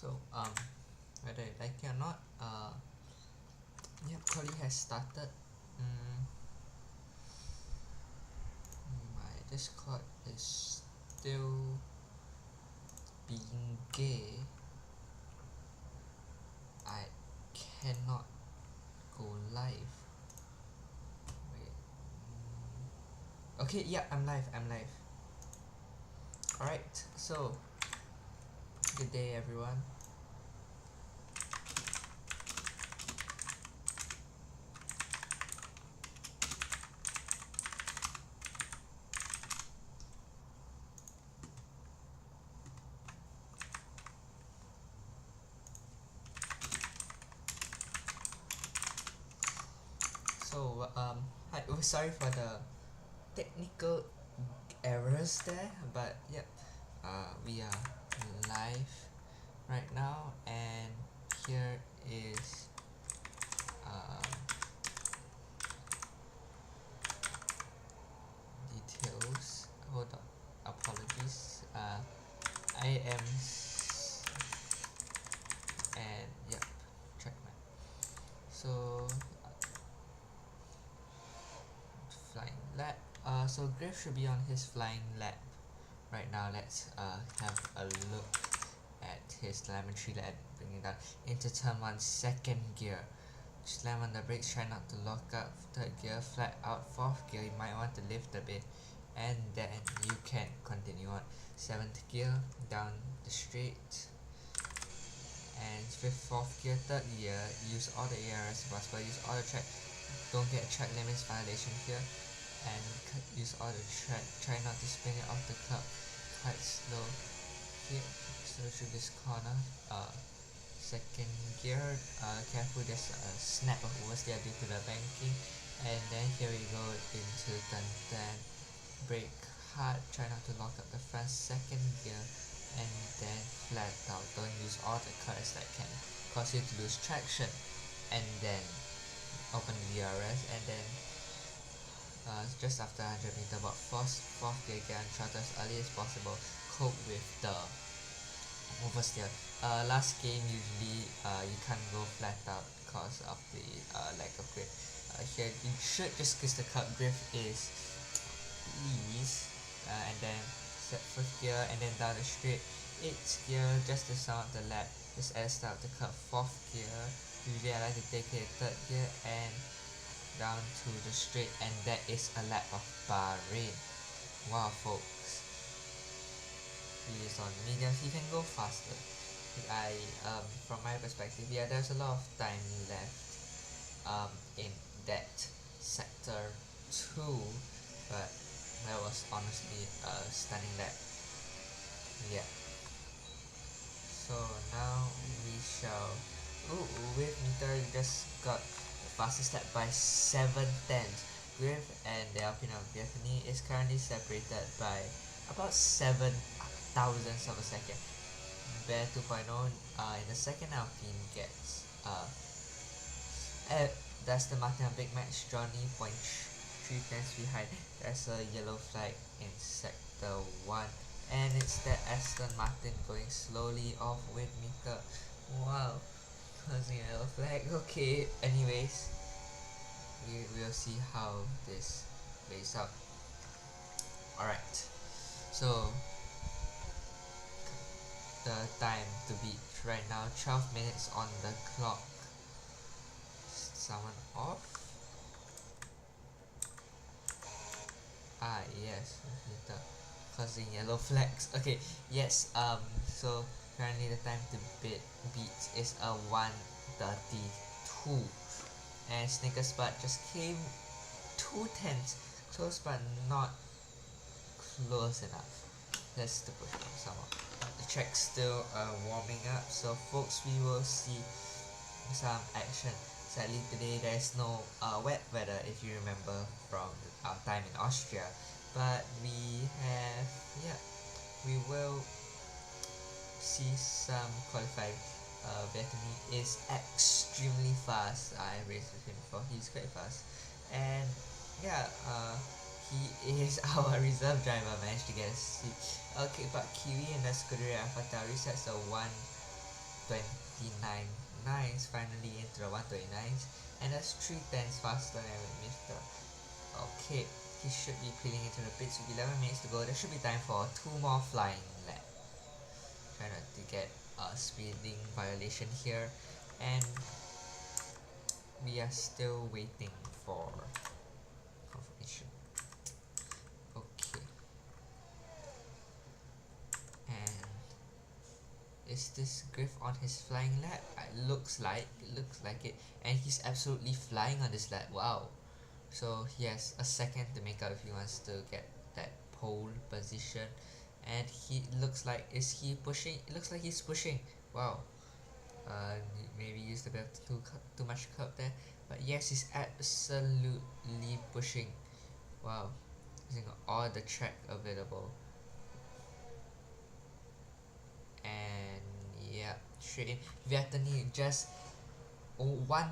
So whether you like it or not, yep, quali has started. My Discord is still being gay. I cannot go live. Wait. Okay, yeah, I'm live. Alright, so good day everyone. So hi, sorry for the technical errors there, but yep, we are live right now, and here is details. Hold on, apologies. I am and yep, trackman. So flying lap. So Griff should be on his flying lap right now. Let's have a look at his telemetry lap. Bring it down into turn 1, second gear. Slam on the brakes, try not to lock up. Third gear, flat out. Fourth gear, you might want to lift a bit, and then you can continue on. Seventh gear, down the straight. And fifth, fourth gear, third gear, use all the ARS possible, use all the track. Don't get track limits violation here, and use all the track. Try not to spin it off the club. Quite slow here, slow through this corner. Second gear, careful, there's a snap of oversteer due to the banking. And then here we go into turn 10. Brake hard, try not to lock up the front. Second gear, and then flat out. Don't use all the curves that can cause you to lose traction. And then open the DRS, and then just after 100 meter about fourth gear, get on throttle as early as possible. Cope with the oversteer. Last game usually you can't go flat out because of the lack of grip. Here you should just kiss the curb. Drift is ease, and then set 5th gear, and then down the straight. 8th gear, just to sound the lap, just add start the curb. 4th gear, usually I like to take it 3rd gear and down to the straight, and that is a lap of Bahrain. Wow folks, he is on mediums, he can go faster. From my perspective, yeah, there's a lot of time left in that sector 2, but that was honestly a stunning lap. Yeah. So now we shall. With meter just got the fastest lap by 7 tenths. Griff and the Alpine of Bethany is currently separated by about 7 thousandths of a second. Bear 2.0 in the second Alpine gets that's the Martin Big Match. Johnny 0.3 tenths behind. There's a yellow flag in sector 1, and it's the Aston Martin going slowly off with meter. Wow, causing a yellow flag. Okay, anyways, we will see how this plays out. Alright, so the time to beat right now, 12 minutes on the clock. Someone off? Yes, meter causing yellow flags. Okay, yes, so currently the time to beat is a 1:32, and Snickers Butt just came 2 tenths close, but not close enough. That's the push from someone. The track's still warming up, so folks, we will see some action. Sadly today there's no wet weather, if you remember from our time in Austria, but we will see some qualifying. Bethany is extremely fast. I raced with him before, he's quite fast, and yeah, he is our reserve driver, managed to get a seat. Okay, but Kiwi and the Scuderia AlphaTauri sets a 1 129.9s finally into the 129s, and that's 3 tenths faster than Mr. Okay, he should be peeling into the pits with 11 minutes to go. There should be time for 2 more flying laps. Try not to get a speeding violation here, and we are still waiting for confirmation. Okay, and is this Griff on his flying lap? It looks like it, and he's absolutely flying on this lap. Wow. So he has a second to make up if he wants to get that pole position, and he looks like, is he pushing? It looks like he's pushing. Wow. Maybe used a bit too much curb there, but yes, he's absolutely pushing. Wow, using all the track available, and yeah, straight in. Vietnam just one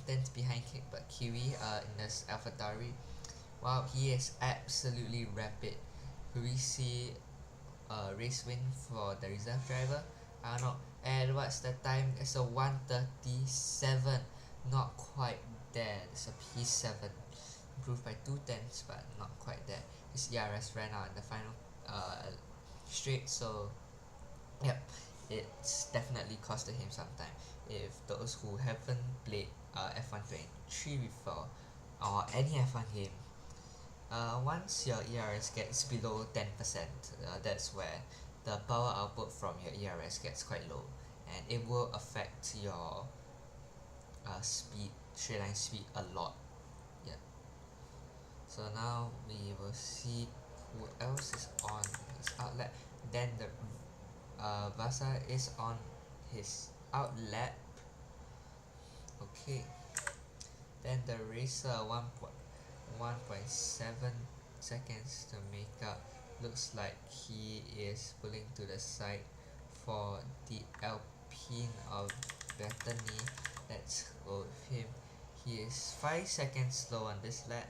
tenth behind but Kiwi in this AlphaTauri. Wow, he is absolutely rapid. Could we see a race win for the reserve driver? I don't know. And what's the time? It's a 1:37. Not quite there. It's a P7. Improved by 2 tenths, but not quite there. His ERS ran out in the final straight, so yep, it's definitely costed him some time. If those who haven't played F123 before, or any F1 game, once your ERS gets below 10%, that's where the power output from your ERS gets quite low, and it will affect your straight line speed a lot. Yeah. So now we will see who else is on his outlet. Then the Vasa is on his outlet. Okay. Then the racer 1.7 seconds to make up. Looks like he is pulling to the side for the Alpine of Bethany. Let's go with him. He is 5 seconds slow on this lap,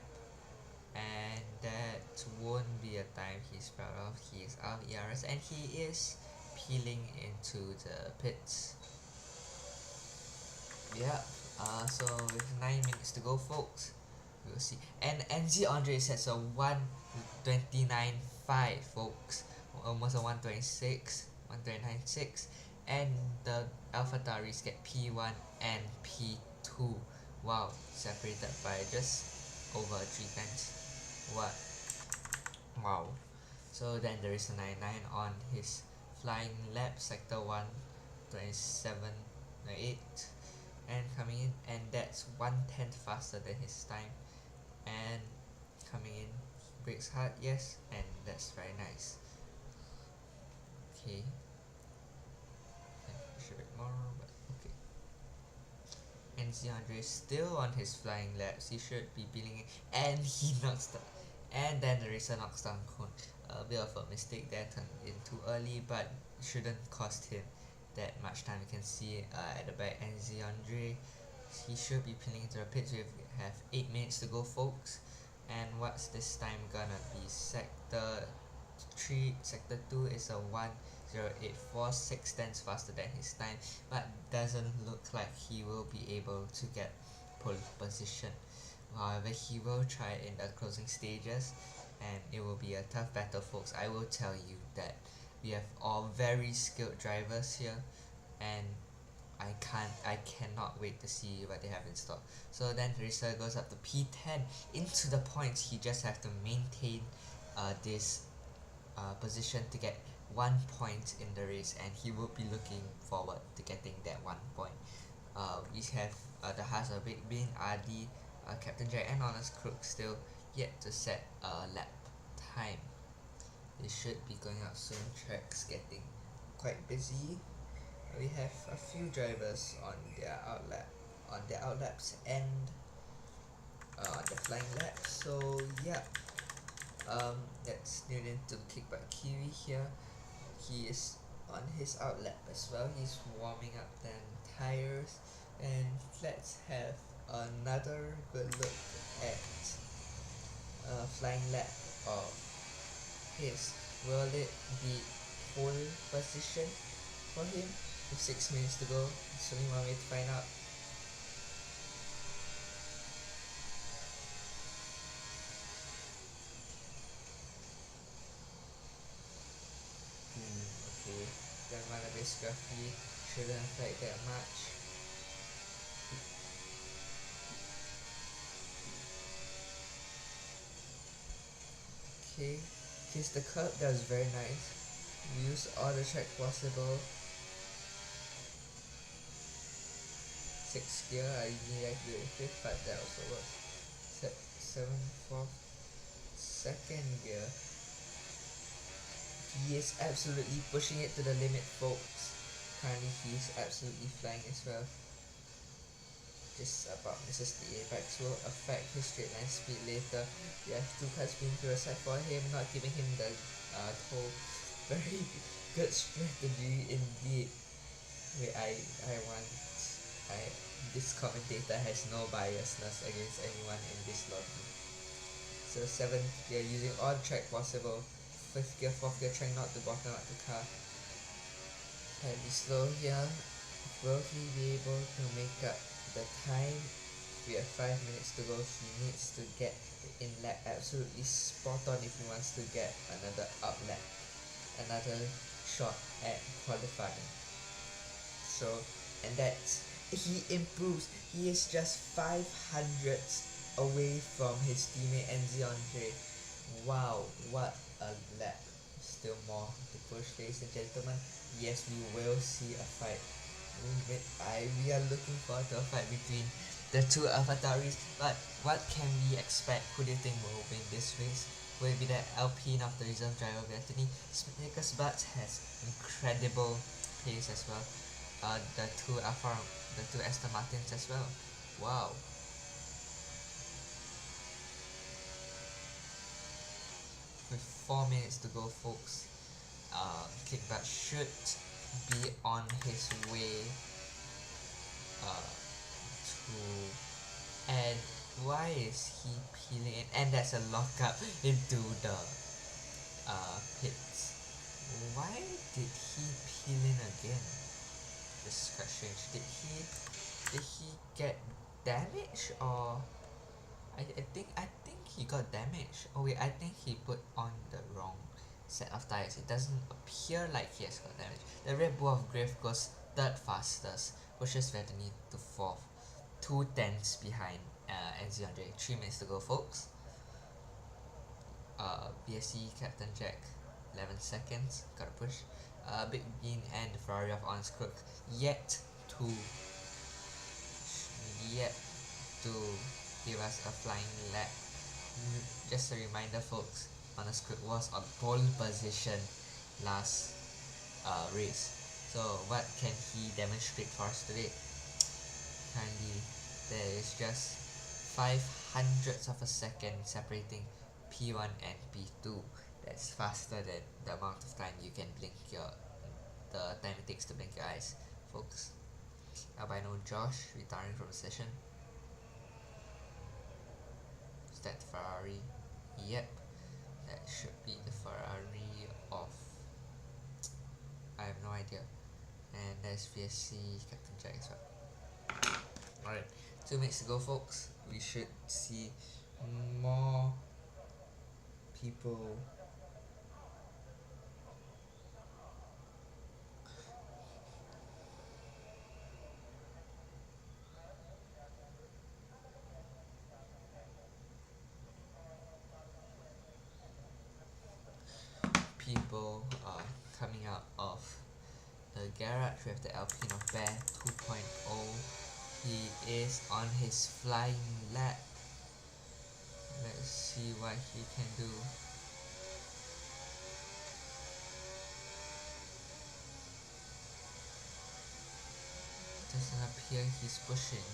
and that won't be a time he's proud of. He is out of ERS, and he is peeling into the pits. Yeah, so with 9 minutes to go, folks, we'll see. And NZ Andre sets a 1:29.5, folks, almost a 1:26, and the AlphaTauris get P1 and P2. Wow, separated by just over 3 tenths. What? Wow. So then there is a 99 on his flying lap, sector 1, 27.8, and coming in, and that's 1/10 faster than his time. And coming in, brakes hard, yes, and that's very nice. Okay, push a bit more, but okay. And Andre is still on his flying laps. He should be peeling it, and he knocks down. And then the racer knocks down Cone. A bit of a mistake there, turned in too early, but shouldn't cost him that much time. You can see at the back, NZ Andre, he should be peeling into the pits. We have 8 minutes to go, folks. And what's this time gonna be? Sector 2 is a 1:084, 6 tenths faster than his time, but doesn't look like he will be able to get pole position. However, he will try in the closing stages, and it will be a tough battle, folks. I will tell you that we have all very skilled drivers here, and I cannot wait to see what they have in store. So then Racer goes up to P10 into the points. He just have to maintain this position to get 1 point in the race, and he will be looking forward to getting that 1 point. We have the Haas of Big Bin, Adi, Captain Jack, and Honest Crook still yet to set a lap time. They should be going out soon. Track's getting quite busy. We have a few drivers on their outlaps and on the flying laps. So yeah, that's near into the kick by Kiwi here. He is on his outlap as well. He's warming up the tires, and let's have another good look at flying lap of his. Will it be pole position for him? With 6 minutes to go, there's only one way to find out. Okay, then run a bit scruffy, shouldn't affect that much. Okay, kiss the curb, that was very nice. Use all the track possible. 6th gear, I need to do it 5th, but that also works. 7th, 4th, 2nd gear. He is absolutely pushing it to the limit, folks. Currently he is absolutely flying as well. Just about misses the apex, will affect his straight line speed later. You have 2 cars being to the side for him, not giving him the whole very good strategy indeed. Wait, this commentator has no biasness against anyone in this lobby. So 7th gear, using all track possible. 5th gear, 4th gear, trying not to bottom out the car. Slightly slow here. Will he be able to make up the time? We have 5 minutes to go. He needs to get the in lap absolutely spot on if he wants to get another up lap, another shot at qualifying. So, and that's, he improves. He is just 500ths away from his teammate Enzi Andre. Wow, what a lap. Still more to push, ladies and gentlemen. Yes, we will see a fight. We are looking forward to a fight between the two Avataris. But what can we expect? Who do you think will win this race? Will it be the Alpine of the reserve driver Bethany? Nicholas Butts has incredible pace as well. The two Aston Martins as well. Wow. With 4 minutes to go, folks, Kickback should be on his way to, and why is he peeling in? And there's a lockup into the pits. Why did he peel in again? This is quite strange. Did he get damaged, or I think he got damaged. Oh wait, I think he put on the wrong set of tires. It doesn't appear like he has got damage. The Red Bull of Griff goes 3rd fastest, pushes Vedany to 4th, 2 tenths behind NZ Andre. 3 minutes to go, folks. BSC Captain Jack 11 seconds, gotta push. Big Bean and the Ferrari of Onscrook yet to give us a flying lap. Just a reminder, folks, Onscrook was on pole position last race. So what can he demonstrate for us today? Currently there is just 500ths of a second separating P1 and P2. That's faster than the amount of time you can blink the time it takes to blink your eyes, folks. Albino Josh retiring from the session. Is that the Ferrari? Yep, that should be the Ferrari of, I have no idea. And there's VSC Captain Jack as well. Alright, 2 minutes to go, folks. We should see more people coming out of the garage. We have the Alpine of Bear 2.0. He is on his flying lap. Let's see what he can do. Doesn't appear he's pushing.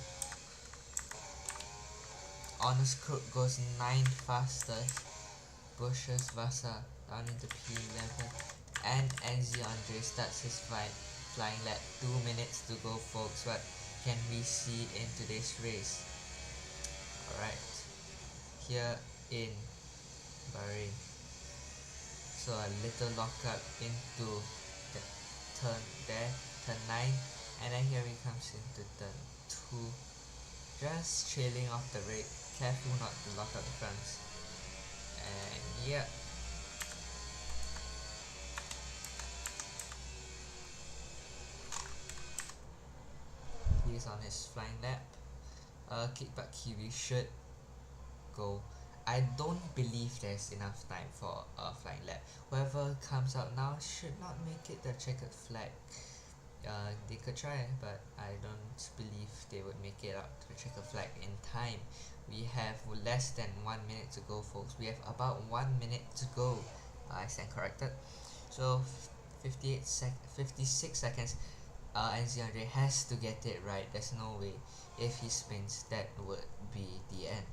Honest Crook goes 9 fastest. Pushes Vasa down into P11. And NZ Andre starts his flying lap. 2 minutes to go, folks. What can we see in today's race? Alright. Here in Bahrain. So a little lockup into the turn there. turn 9, and then here he comes into turn 2, just trailing off the brake, careful not to lock up the fronts, and yeah. He's on his flying lap. Kickback Kiwi should go. I don't believe there's enough time for a flying lap. Whoever comes out now should not make it the checkered flag. They could try, but I don't believe they would make it out to the checkered flag in time. We have less than 1 minute to go, folks. We have about 1 minute to go. I stand corrected. So 56 seconds. NZ Andre has to get it right. There's no way. If he spins, that would be the end.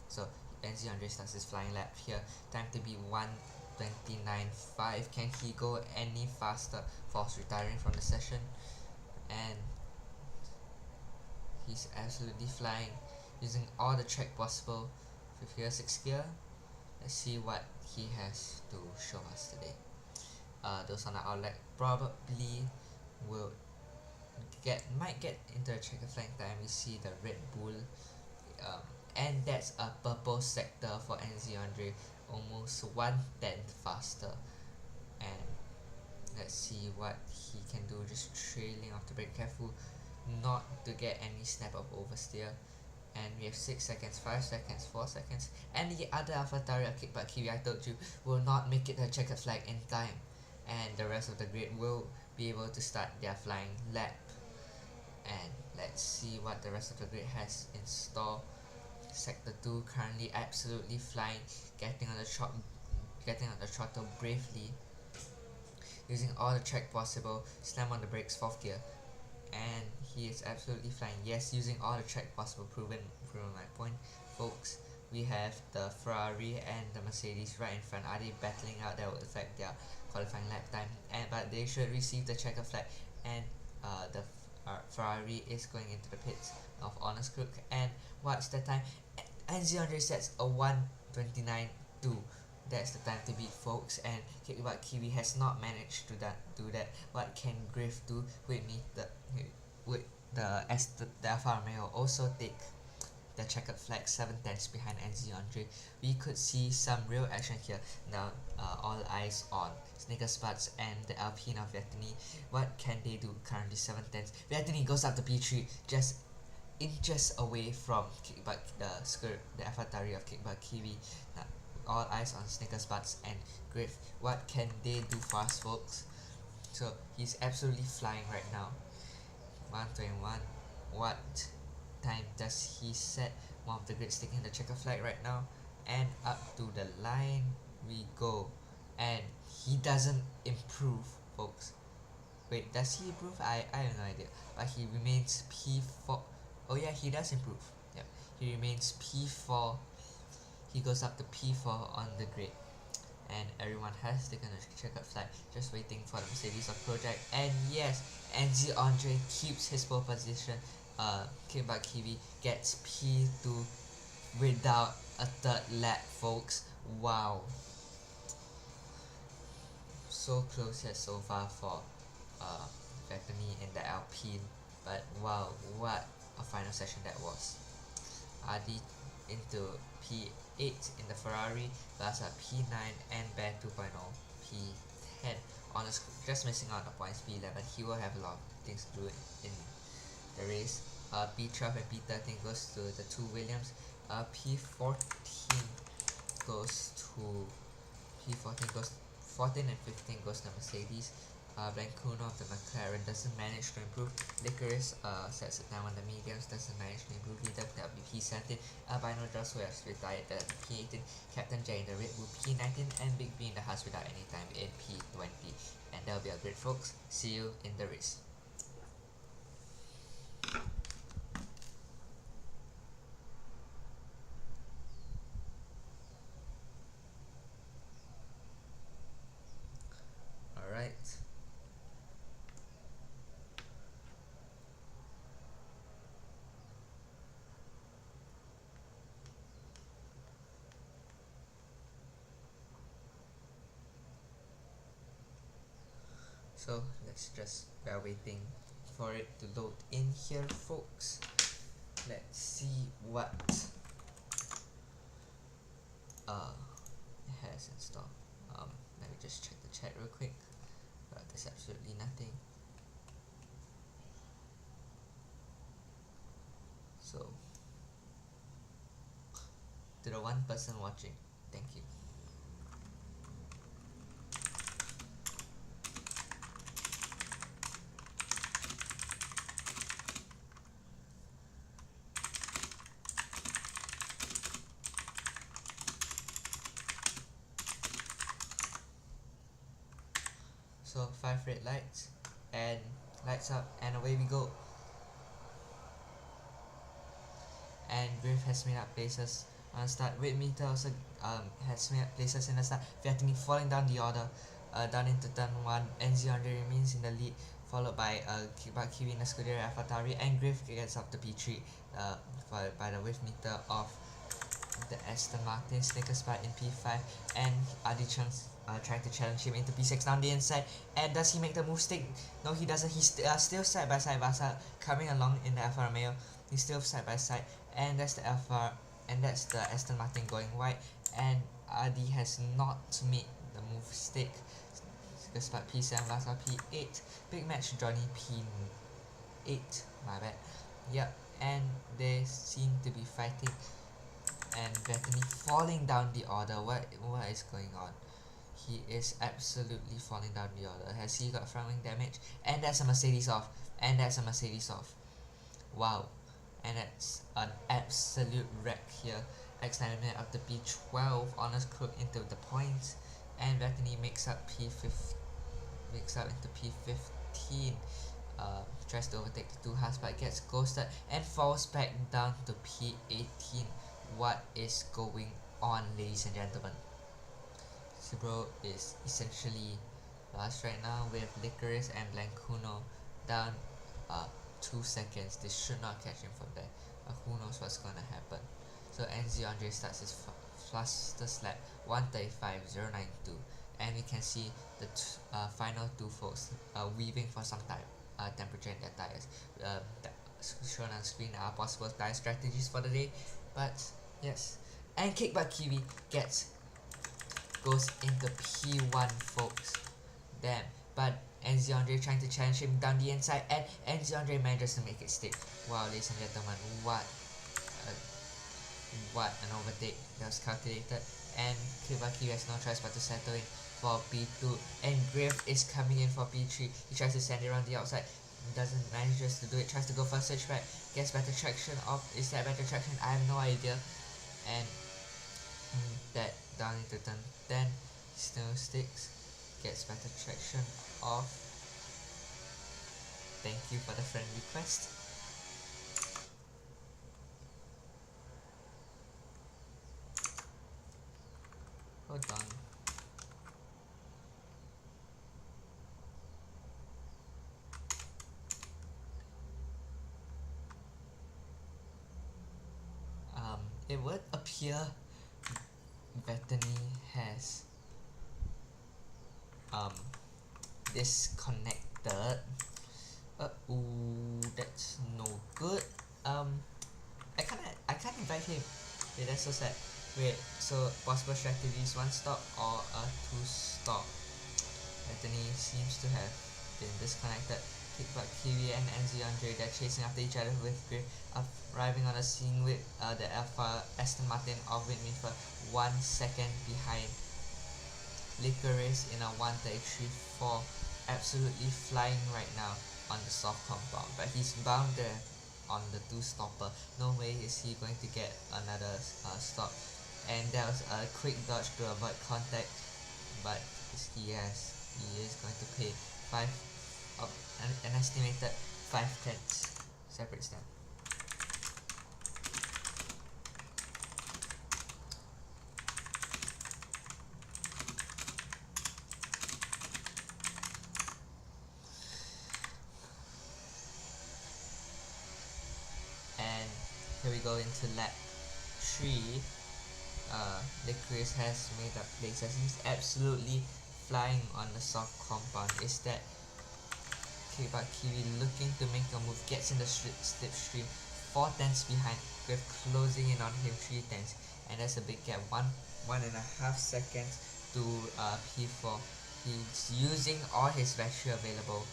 So NZ Andre starts his flying lap here. Time to be 1:29.5. Can he go any faster? Force retiring from the session, and he's absolutely flying, using all the track possible. 5th gear, 6th gear. Let's see what he has to show us today. Those on the outlet probably will might get into a checker flank time. We see the Red Bull, and that's a purple sector for NZ Andre, almost 1/10 faster. And let's see what he can do, just trailing off the brake, careful not to get any snap of oversteer. And we have 6 seconds, 5 seconds, 4 seconds, and the other AlphaTauri Kickback Kiwi I told you will not make it a checkered flag in time, and the rest of the grid will be able to start their flying lap. And let's see what the rest of the grid has in store. Sector 2 currently absolutely flying, getting on the throttle bravely, using all the track possible. Slam on the brakes, 4th gear, and he is absolutely flying. Yes, using all the track possible, proven my point, folks. We have the Ferrari and the Mercedes right in front. Are they battling out? That will affect their qualifying lap time, but they should receive the checker flag. And the Ferrari is going into the pits of Honest Crook, and what's the time? NZ Andre sets a 1:29.2. That's the time to beat, folks, and Kickback Kiwi has not managed to do that. What can Griff do? The Alfa Romeo also take the checkered flag 7/10 behind NZ Andre. We could see some real action here. Now all eyes on Snickers Butts and the Alpine of Vettini. What can they do? Currently 7/10. Vettini goes up to P3, just inches away from Kickback, the AlphaTauri of Kickback Kiwi. Now all eyes on Snickers Butts and Griff. What can they do for us, folks? So he's absolutely flying right now. 1:21. What time does he set? One of the grids taking the checker flag right now, and up to the line we go. And he doesn't improve, folks. Wait, does he improve? I have no idea, but he remains P4. Oh yeah, he does improve. Yep, he remains P4. He goes up to P4 on the grid, and everyone has taken a checkered flag, just waiting for the Mercedes of Project. And yes, NZ Andre keeps his pole position. Kickback Kiwi gets P2 without a third lap, folks. Wow, so close yet so far for Vettini in the Alpine, but wow, what a final session that was. Adi into P8 in the Ferrari, Lasa P9, and Bear 2.0 P10. Honest, just missing out on the points. P11, he will have a lot of things to do in the race. P12 and P13 goes to the two Williams. P14 goes to 14 and 15 goes to Mercedes. Blancuno of the McLaren doesn't manage to improve. Licorice sets it down on the mediums, doesn't manage to improve either. That will be P17. Albino Joss, who has retired, at P18. Captain J in the Red Bull P19, and Big B in the Haas without any time in P20. And that'll be a great, folks. See you in the race. Alright. So let's just bear waiting for it to load in here, folks. Let's see what it has installed. Let me just check the chat real quick. There's absolutely nothing. So to the one person watching, thank you. So 5 red lights and lights up and away we go. And Griff has made up places on the start. Whitmeter also has made up places in the start. Viatini falling down the order, down into turn 1. NZ Andre remains in the lead, followed by Kiwi in the Scuderia AlphaTauri, and Griff gets up to P3, followed by the Whitmeter of the Aston Martin. Snickers spot in P5, and Adi Chung's trying to challenge him into P6 down the inside. And does he make the move stick? No, he doesn't. He's still side by side. Basa coming along in the Alfa Romeo. He's still side by side, and that's the Aston Martin going wide. And Adi has not made the move stick. Snickers spot P7, Basa P8. Big match Johnny P8. My bad. Yep, and they seem to be fighting. And Bethany falling down the order. What is going on? He is absolutely falling down the order. Has he got front wing damage? And that's a Mercedes off. And that's a Mercedes off. Wow. And that's an absolute wreck here. X9 up to P12. Honest Crook into the points. And Bethany makes up into P15. Tries to overtake the 2 halves but gets ghosted and falls back down to P18. What is going on, ladies and gentlemen? Subro is essentially last right now with Licorice and Blancuno down 2 seconds. They should not catch him from there, but who knows what's gonna happen. So NZ Andre starts his fastest lap 1:35.092, and we can see the final 2 folks weaving for some time temperature in their tires. Shown on screen are possible tire strategies for the day, but yes. And Kickback Kiwi goes into P1, folks. Damn. But NZ Andre trying to challenge him down the inside, and NZ Andre manages to make it stick. Wow, ladies and gentlemen, what an overtake that was calculated. And Kickback Kiwi has no choice but to settle in for P2, and Griff is coming in for P3. He tries to send it around the outside, doesn't manage to do it, tries to go for a switchback, gets better traction off. Is that better traction? I have no idea. And that down into turn 10, still sticks, gets better traction off. Thank you for the friend request. Hold on. It would appear Bethany has disconnected. Ooh, that's no good. I can't invite him. Wait, that's so sad. Wait, so possible strategies: 1 stop or a 2 stop. Bethany seems to have been disconnected. Kickback Kiwi and NZ Andre, they're chasing after each other with Griff arriving on the scene with the Aston Martin of Whitman for 1 second behind. Licorice in a 1:33.4, absolutely flying right now on the soft compound, but he's bound there on the 2 stopper. No way is he going to get another stop, and that was a quick dodge to avoid contact, but he is going to pay an estimated 5/10 separate stamp. And here we go into lap 3. Licorice has made up places. He's absolutely flying on the soft compound. Is that Kickback Kiwi looking to make a move, gets in the slipstream, 4 tenths behind, Griff closing in on him 3 tenths, and that's a big gap, 1.5 seconds to P4. He's using all his battery available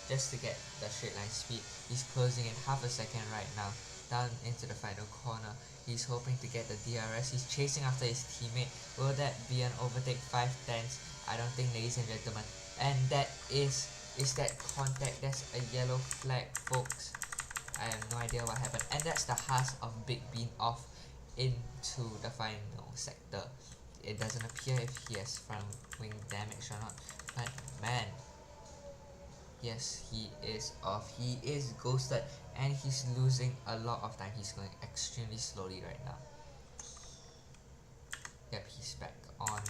just to get the straight line speed. He's closing in half a second right now, down into the final corner. He's hoping to get the DRS. He's chasing after his teammate. Will that be an overtake 5 tenths? I don't think, ladies and gentlemen. And that is that contact. That's a yellow flag, folks. I have no idea what happened. And that's the Haas of Big Bean off into the final sector. It doesn't appear if he has front wing damage or not, but man, yes, he is off. He is ghosted, and he's losing a lot of time. He's going extremely slowly right now. Yep, he's back on.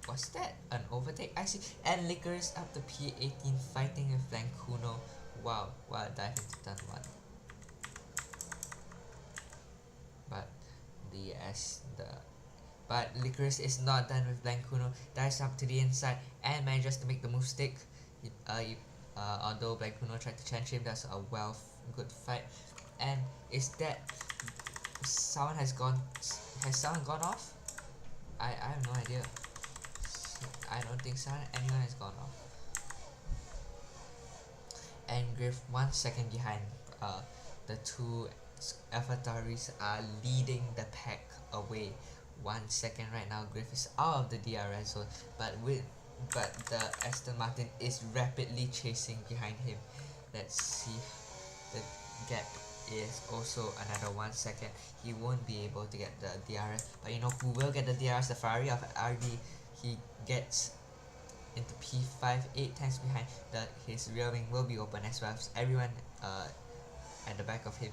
Was that an overtake? I see. And Licorice up to P18, fighting with Blancuno. Wow, wild dive into turn 1. But Licorice is not done with Blancuno. Dives up to the inside and manages to make the move stick. Although Blancuno tried to challenge him, that's a good fight. And is that someone has someone gone off? I have no idea. I don't think anyone has gone off. And Griff 1 second behind. The two AlphaTauris are leading the pack away. 1 second right now. Griff is out of the DRS zone, but the Aston Martin is rapidly chasing behind him. Let's see. The gap is also another 1 second. He won't be able to get the DRS, but you know who will get the DRS? The Ferrari of RD. He gets into P5, 8 tenths behind. His rear wing will be open as well as everyone at the back of him.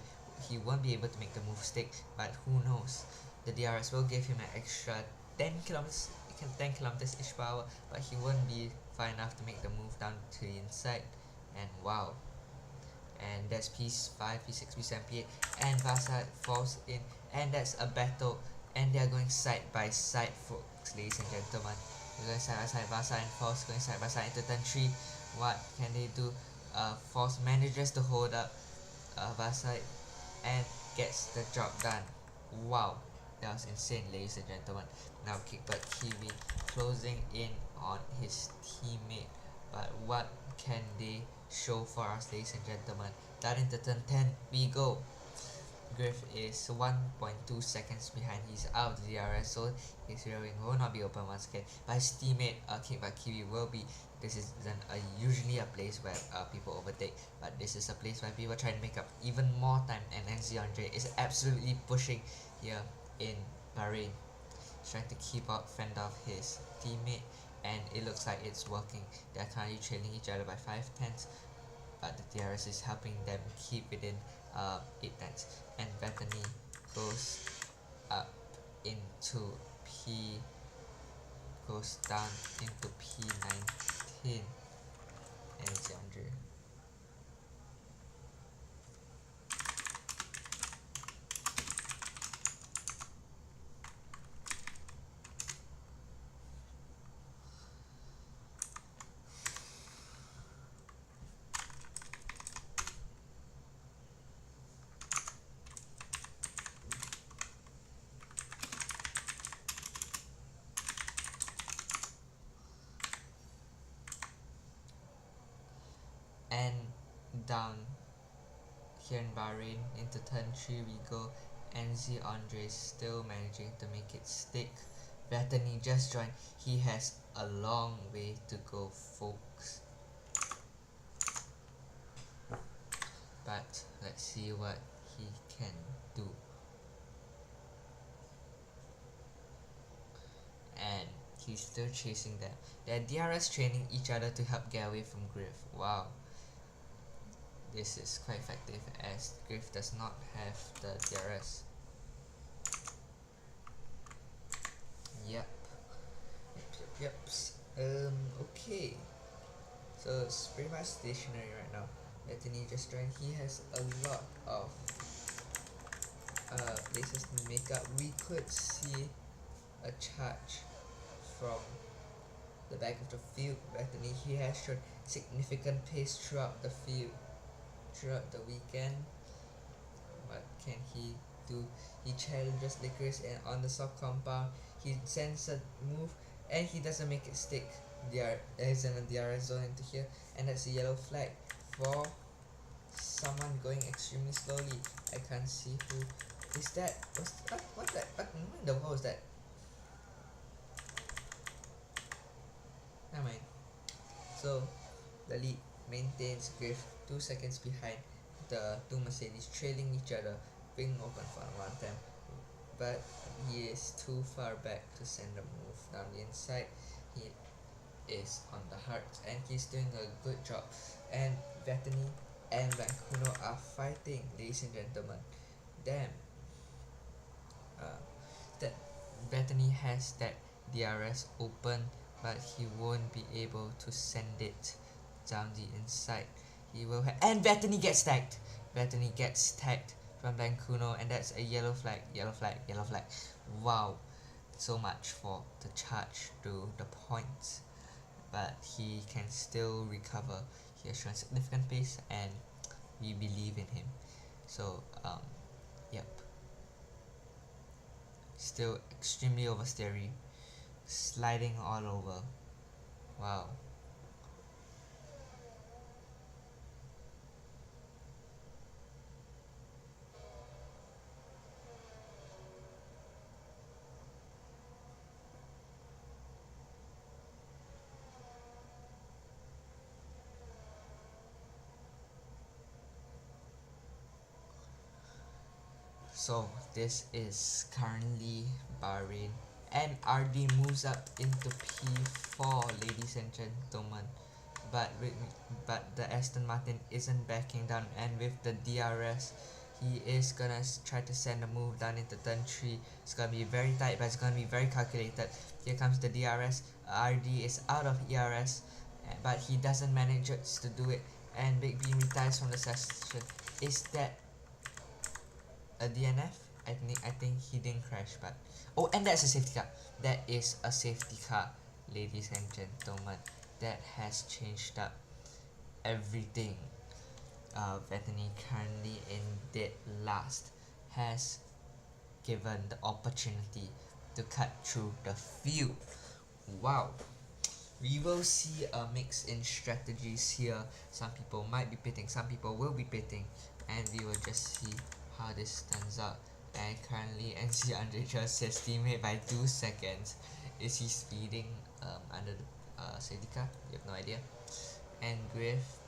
He won't be able to make the move stick, but who knows? The DRS will give him an extra 10 kilometers each per hour, but he won't be far enough to make the move down to the inside. And wow, and that's P5, P6, P7, P8, and Vasa falls in, and that's a battle, and they're going side by side, folks, ladies and gentlemen. They're going side by side, Vasa and False going side by side into turn 3. What can they do? False manages to hold up Vasa and gets the job done. Wow, that was insane, ladies and gentlemen. Now Kickback Kiwi closing in on his teammate, but what can they show for us, ladies and gentlemen? Down into turn 10 we go. Griff is 1.2 seconds behind. He's out of the DRS, so his rear wing will not be open once again, but his teammate Kickback Kiwi will be. This isn't usually a place where people overtake, but this is a place where people try to make up even more time, and NZ Andre is absolutely pushing here in Bahrain. He's trying to fend off his teammate, and it looks like it's working. They're currently trailing each other by 5 tenths, but the DRS is helping them keep within 8 tenths. And Bethany goes up into goes down into P19, and it's Andre. And down here in Bahrain into turn 3 we go. NZ Andre still managing to make it stick. Bethany just joined. He has a long way to go, folks, but let's see what he can do. And he's still chasing them. They're DRS training each other to help get away from Griff. Wow, this is quite effective as Griff does not have the DRS. Yep. Okay. So it's pretty much stationary right now. Bethany just joined. He has a lot of places to make up. We could see a charge from the back of the field. Bethany, he has shown significant pace throughout the field, throughout the weekend. What can he do? He challenges Licorice, and on the soft compound he sends a move and he doesn't make it stick. There's an DRS zone into here, and that's a yellow flag for someone going extremely slowly. I can't see who is that. What that? What in the world is that? Never mind. So the lead maintains Griff 2 seconds behind the two Mercedes, trailing each other, being open for one time. But he is too far back to send a move down the inside. He is on the hard and he's doing a good job. And Bethany and Bancuno are fighting, ladies and gentlemen. Damn. That Bethany has that DRS open, but he won't be able to send it down the inside. He will and Bethany gets tagged. Bethany gets tagged from Bancuno, and that's a yellow flag, yellow flag, yellow flag. Wow, so much for the charge to the points, but he can still recover. He has shown significant pace, and we believe in him. So, yep. Still extremely oversteery, sliding all over. Wow. So this is currently Bahrain, and RD moves up into P4, ladies and gentlemen. But the Aston Martin isn't backing down, and with the DRS, he is gonna try to send a move down into turn 3. It's gonna be very tight, but it's gonna be very calculated. Here comes the DRS. RD is out of ERS, but he doesn't manage to do it, and Big B retires from the session. Is that a DNF? I think he didn't crash, but oh, and that's a safety car. That is a safety car, ladies and gentlemen. That has changed up everything. Bethany, currently in dead last, has given the opportunity to cut through the field. Wow. We will see a mix in strategies here. Some people might be pitting, some people will be pitting, and we will just see how this turns out. And currently NC Andre just his teammate by 2 seconds. Is he speeding under the safety car? You have no idea. And Griff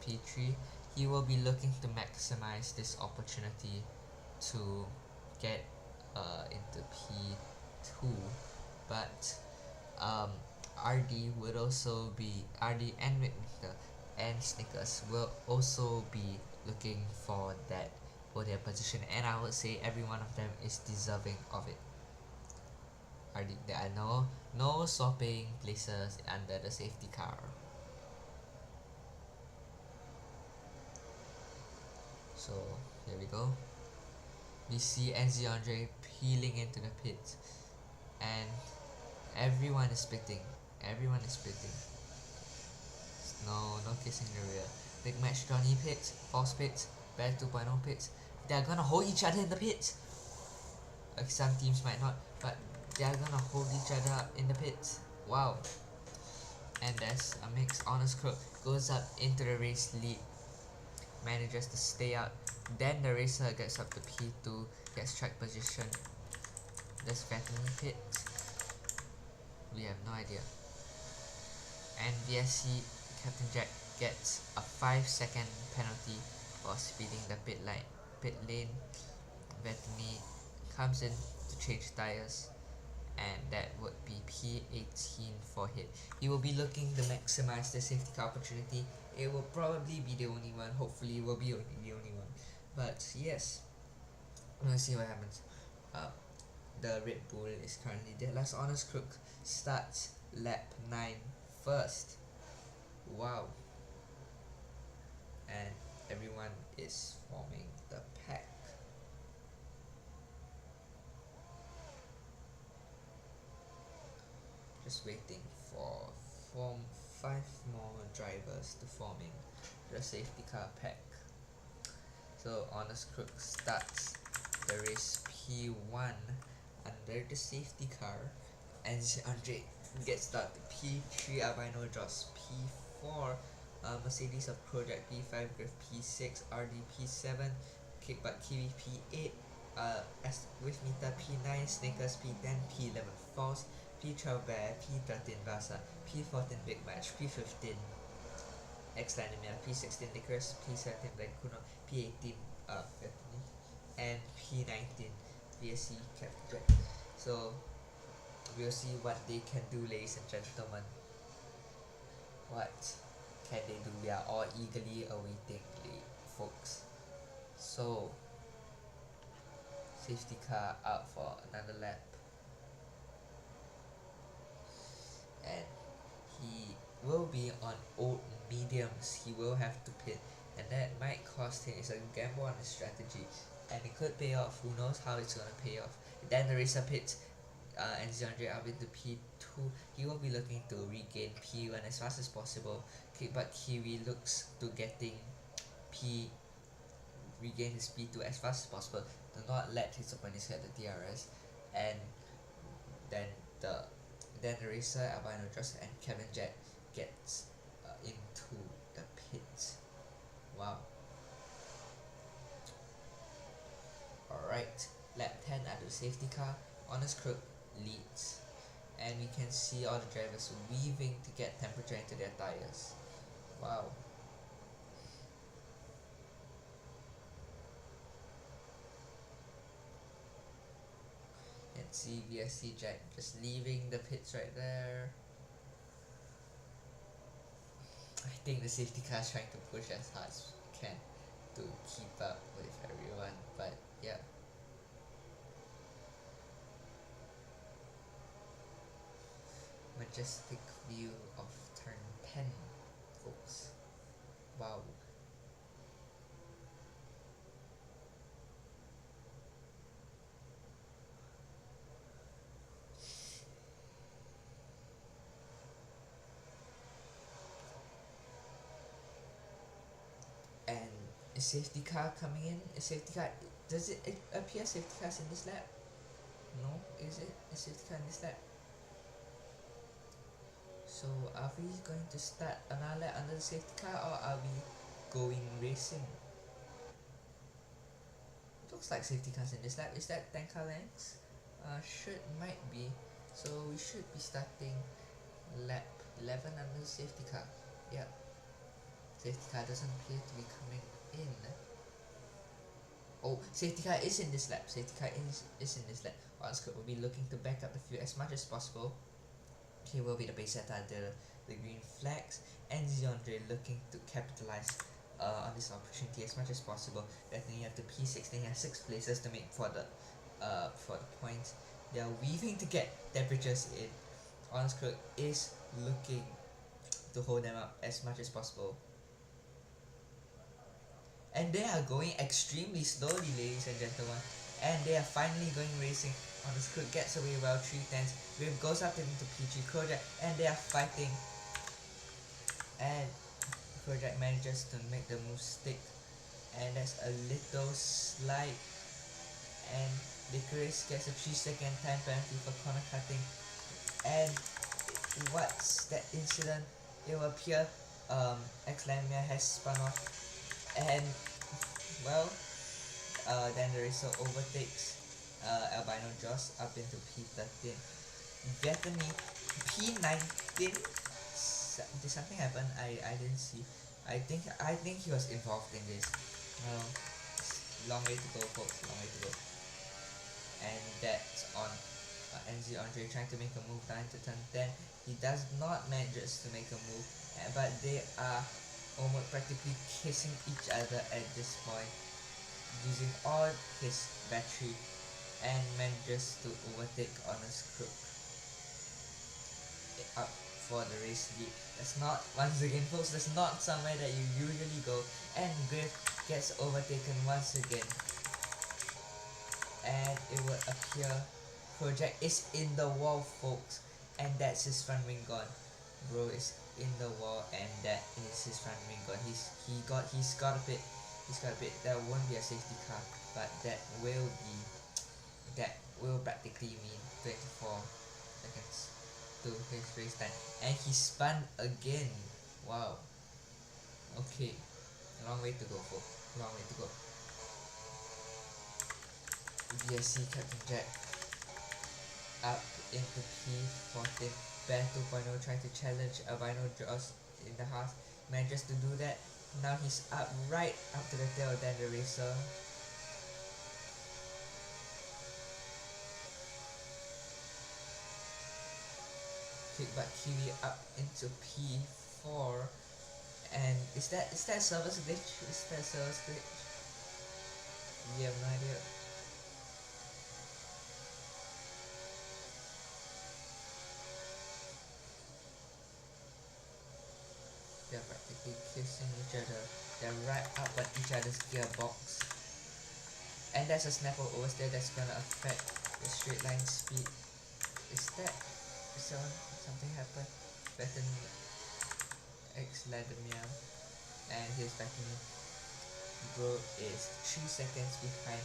P3, he will be looking to maximize this opportunity to get into P2, but RD would also be RD and Whitmaker and Snickers will also be looking for that podium position, and I would say every one of them is deserving of it. RD, there are no swapping places under the safety car. So here we go. We see NZ Andre peeling into the pit, and everyone is pitting. Everyone is pitting. No kissing the rear. Big match Johnny pits, false pits, Bear 2.0 pits. They're gonna hold each other in the pits. Like some teams might not, but they're gonna hold each other up in the pits. Wow. And there's a mix. Honest Crook goes up into the race lead, manages to stay out. Then the racer gets up to P2, gets track position. There's Bethany pit. We have no idea. And VSC Captain Jack gets a 5-second penalty for speeding the pit lane. Bethany comes in to change tires, and that would be P18 for him. He will be looking to maximize the safety car opportunity. It will probably be the only one. Hopefully it will be the only one. But yes, we'll see what happens. The Red Bull is currently dead last. Honest Crook starts lap 9 first. Wow. And everyone is forming the pack. Just waiting for form 5 more drivers to forming the safety car pack. So Honest Crook starts the race P1 under the safety car, and Andre gets started P3 Albino Joss, P4 Mercedes of Project, P5 Griff, P6 RD, P7 Kickbutt Kiwi, P8 with Mita, P9 Snickers, P10 P11 False, P12 Bear, P13 Vasa, P14 Big Match, P15 X-Dynamia, P16 Nickers, P17 Blancuno, P18 Bethany, and P19 VSC Captain Jack. So we'll see what they can do, ladies and gentlemen. What can they do? We are all eagerly awaiting, folks. So safety car out for another lap, and he will be on old mediums. He will have to pit, and that might cost him. It's a gamble on his strategy, and it could pay off. Who knows how it's gonna pay off. Then the racer pits, and Ziandre up into P2. He will be looking to regain P1 as fast as possible. But Kiwi looks to regain his P2 as fast as possible. Do not let his opponents get the DRS, and then the racer Albino Joss and Kevin Jet gets into the pits. Wow. Alright, lap 10 at the safety car. Honest Crook leads, and we can see all the drivers weaving to get temperature into their tires. Wow. And see VSC Jack just leaving the pits right there. I think the safety car is trying to push as hard as it can to keep up with everyone, but yeah. Majestic view of turn 10, folks. Wow. And is safety car coming in? Is safety car, does it appear safety cars in this lap? No, is it? Is safety car in this lap? So are we going to start another lap under the safety car, or are we going racing? Looks like safety cars in this lap. Is that 10 car lengths? Might be. So we should be starting lap 11 under the safety car. Yeah. Safety car doesn't appear to be coming in. Oh, safety car is in this lap. Safety car is in this lap. Oscar will be looking to back up the field as much as possible. He will be the pace setter under the green flags, and Ziandre looking to capitalize on this opportunity as much as possible. Definitely have the P6. They have 6 places to make for the points. They are weaving to get temperatures in. Honest Crook is looking to hold them up as much as possible. And they are going extremely slowly, ladies and gentlemen. And they are finally going racing. Honest Crook gets away well, 3/10. Riv goes up into P3 Project, and they are fighting. And Project manages to make the move stick. And there's a little slide. And Licorice gets a 3-second time penalty for corner cutting. And what's that incident? It will appear X-Lamia has spun off, and well, then the racer overtakes Albino Joss up into P13. Bethany P19. Did something happen? I didn't see. I think he was involved in this. Well, long way to go, folks. Long way to go. And that's on NZ Andre trying to make a move down to turn 10. He does not manage to make a move, but they are almost practically kissing each other at this point, using all his battery, and manages to overtake Honest Crook up for the race lead. That's not, once again folks, that's not somewhere that you usually go, and Griff gets overtaken once again. And it will appear Project is in the wall, folks, and that's his front wing gone. Bro is in the wall, and that is his front wing gone. He's got a bit. That won't be a safety car, but that will practically mean 24 seconds to his race time, and he spun again. Wow. Okay, long way to go, folks. Long way to go. VSC Captain Jack up into P14. Bear 2.0 trying to challenge Albino Jaws in the half. Manages to do that. Now he's up right up to the tail than the racer. Kickback Kiwi up into P4. And is that service glitch? We have no idea. They're practically kissing each other. They're right up at each other's gearbox. And there's a snapper oversteer that's gonna affect the straight line speed. Is something happened? Betten X Lademir, and his backing bro is 3 seconds behind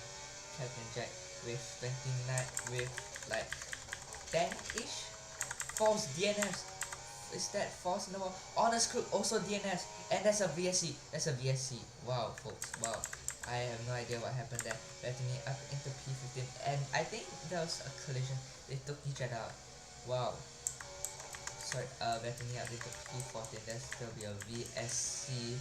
Captain Jack with 29, with like 10-ish. False DNS. Is that false in the wall? Honest Crook also DNS, and that's a VSC. Wow, folks, wow. I have no idea what happened there. Bethany up into P15, and I think there was a collision. They took each other out. Wow. Sorry, Bethany up into P14. There'll be a VSC.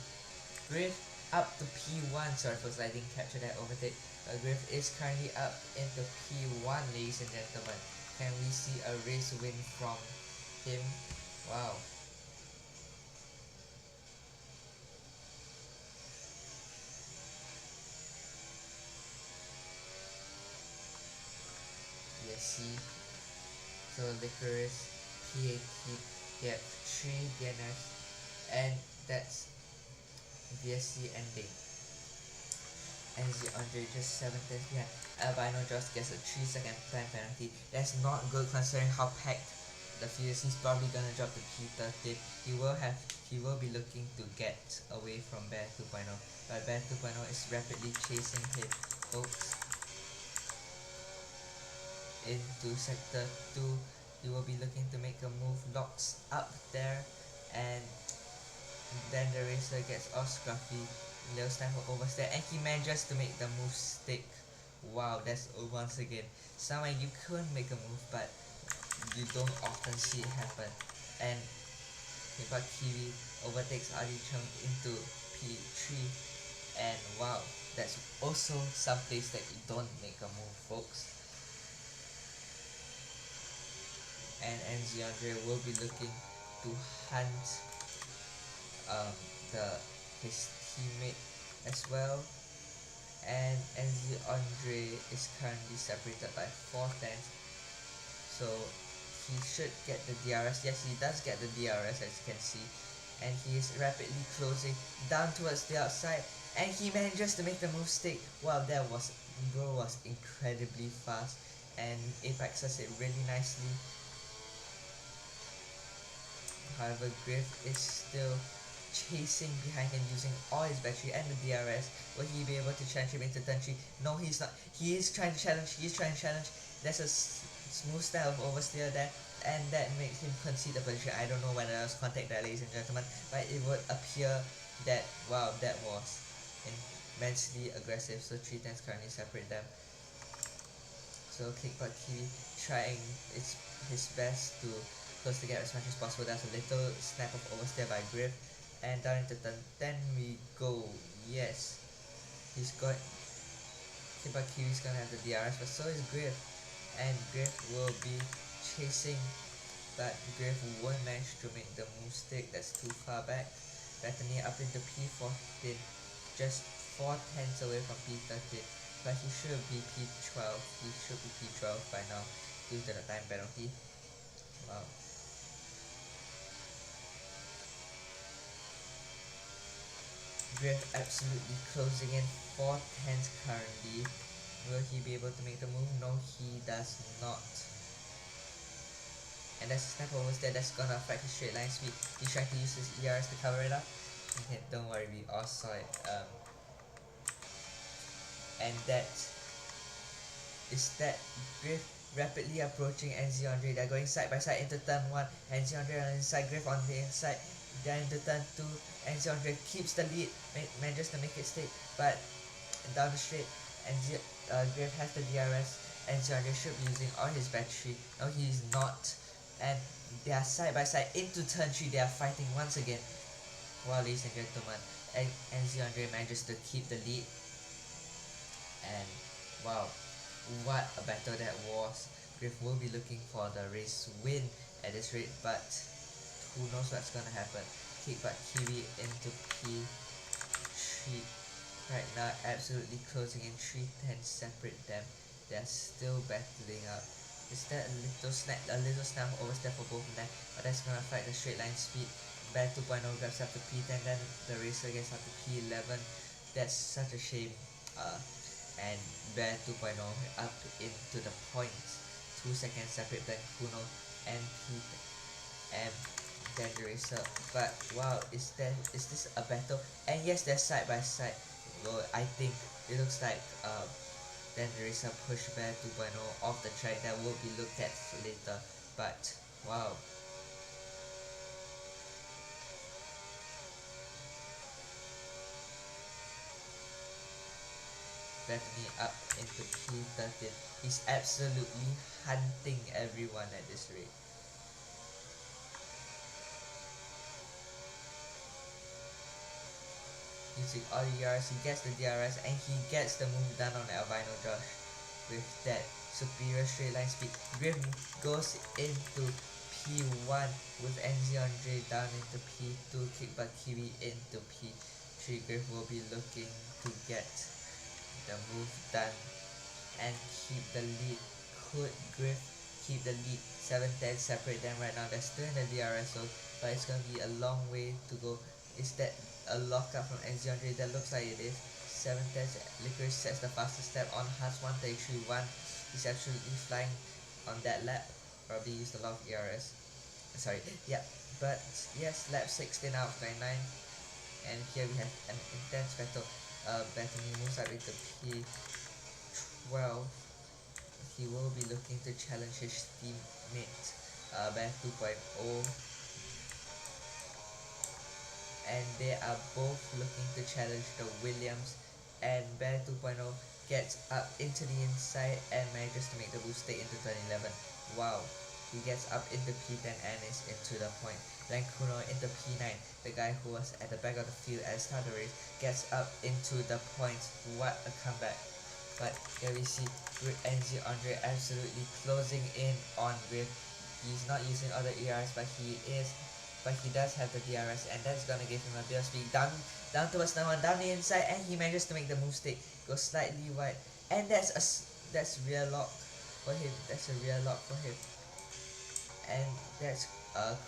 Griff up to P1. Sorry folks, I didn't capture that overtake. Griff is currently up into P1, ladies and gentlemen. Can we see a race win from him? Wow. VSC. So Licorice, PAT, yep, 3 DNS, and that's VSC ending. NZ Andre just 7 tenths behind. Albino just gets a 3-second time penalty. That's not good considering how packed the field is. He's probably gonna drop to P13. He will be looking to get away from Bear 2.0, but Bear 2.0 is rapidly chasing him, folks. Into sector 2, he will be looking to make a move. Locks up there, and then the racer gets off Scruffy. Little sniper oversteer, and he manages to make the move stick. Wow, that's once again somewhere you could make a move, but you don't often see it happen. And Kiba Kiwi overtakes Ali Chung into P3, and wow, that's also some place that you don't make a move, folks. And NZ Andre will be looking to hunt his teammate as well, and NZ Andre is currently separated by 4 tenths, so he should get the DRS. Yes, he does get the DRS, as you can see, and he is rapidly closing down towards the outside, and he manages to make the move stick. Wow, bro was incredibly fast, and apexes it really nicely. However, Griff is still chasing behind him using all his battery and the DRS. Will he be able to challenge him into turn 3? No, he's not. He is trying to challenge. There's a smooth style of oversteer there, and that makes him concede the position. I don't know whether there was contact there, ladies and gentlemen, but it would appear that, wow, that was immensely aggressive. So 3 tenths currently separate them. So Kickbutt Kiwi trying his best to close the gap as much as possible. There's a little snap of oversteer by Griff. And down into turn 10 we go. Yes, he's got Kiba Kiwi's gonna have the DRS, but so is Griff, and Griff will be chasing, but Griff won't manage to make the move stick. That's too far back. Bethany up into P14, just 4 tenths away from P13, but he should be P12. He should be P12 by now due to the time penalty. Wow. Griff absolutely closing in 4 tenths currently. Will he be able to make the move? No, he does not. and there's a snap almost there that's gonna affect his straight line speed. He's trying to use his ERS to cover it up. Okay, don't worry, we all saw it. And that is that Griff rapidly approaching NZ Andre. They're going side by side into turn 1. NZ Andre on the inside, Griff on the inside. Then into turn 2, NZ Andre keeps the lead, manages to make it stick, but down the straight, Griff has the DRS. NZ Andre should be using all his battery. No, he's not. And they are side by side into turn 3. They are fighting once again. Wow, ladies and gentlemen, NZ Andre manages to keep the lead. And wow, what a battle that was. Griff will be looking for the race win at this rate, but who knows what's gonna happen. Kickback Kiwi into P3 right now, absolutely closing in 310 separate them. They're still battling up. Is that a little snap overstep for both of them, but that's gonna affect the straight line speed. Bear 2.0 grabs up to P10, then the racer gets up to P11. That's such a shame. And Bear 2.0 up into the points. 2 seconds separate than Kuno and and then the racer. But wow, is this a battle? And yes, they're side by side. Well, I think it looks like then the racer push Bear 2.0 off the track. That will be looked at later. But wow. Bethany up into P13. He's absolutely hunting everyone at this rate. Using all the DRS, he gets the DRS and he gets the move done on Albino Josh with that superior straight line speed. Grim goes into P1 with NZ Andre down into P2, Kickback Kiwi into P3. Griff will be looking to get the move done and keep the lead. Could Griff keep the lead? 7-10 separate them right now. They're still in the DRS zone, but it's gonna be a long way to go. Is that a lockup from NZ Andre? That looks like it is. 7-10. Licorice sets the fastest lap on Haas 133.1. He's absolutely flying on that lap. Probably used a lot of ERS. Sorry, yeah. But yes, lap 16 out of 29. And here we have an intense battle. Bethany moves up into P12. He will be looking to challenge his teammate, Beth 2.0. And they are both looking to challenge the Williams. And Bear 2.0 gets up into the inside and manages to make the boost stay into turn 11. Wow, he gets up into P10 and is into the point. Then Kuno into P9, the guy who was at the back of the field at the start of the race, gets up into the points. What a comeback. But here we see NZ Andre absolutely closing in on with. He's not using other ERs, but he does have the DRS, and that's gonna give him a bit of speed. Down towards number 1, down the inside, and he manages to make the move stick. Goes slightly wide, and that's rear lock for him. That's a rear lock for him. And that's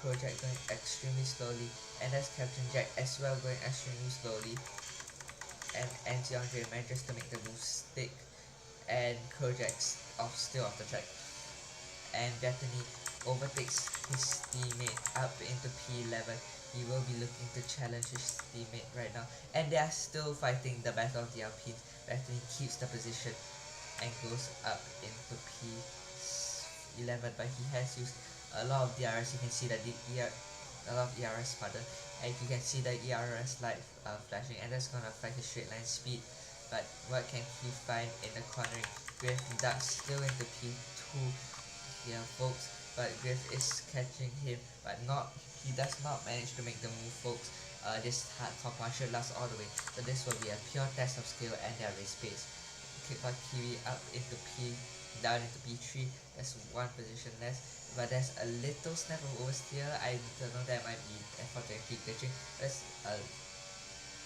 Crojack going extremely slowly, and that's Captain Jack as well going extremely slowly. And NZ Andre manages to make the move stick, and Crojack's still off the track. And Bethany overtakes his teammate up into P11. He will be looking to challenge his teammate right now, and they are still fighting the battle of the Alpines. Bethany keeps the position and goes up into P11, but he has used a lot of DRS. You can see that a lot of ERS pardon, and you can see the ERS light flashing, and that's gonna affect his straight line speed. But what can he find in the cornering? Griff ducks still into P2 here, folks, but Griff is catching him, but he does not manage to make the move, folks. This hardcore partial lasts all the way, so this will be a pure test of skill and their race pace. Kickback Kiwi up into down into P3. That's one position less, but there's a little snap of oversteer. I don't know, that might be F420 glitching. That's a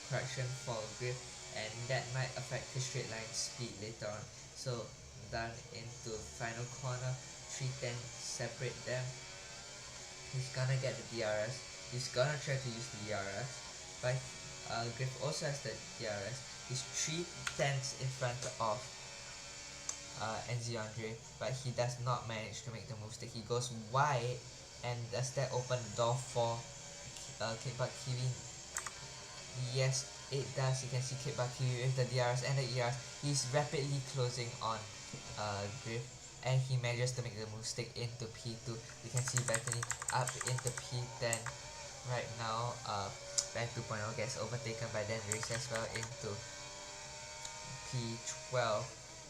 correction for Griff, and that might affect his straight line speed later on. So down into final corner, 310 separate them. He's gonna get the DRS. He's gonna try to use the DRS, but Griff also has the DRS. He's 3 tenths in front of NZ Andre, but he does not manage to make the move stick. He goes wide, and does that open the door for Kickback Kiwi? Yes, it does. You can see Kickback Kiwi with the DRS and the ERS. He's rapidly closing on Griff, and he manages to make the move stick into P2. You can see Bethany up into P10 right now. Band 2.0 gets overtaken by then Race as well into P12,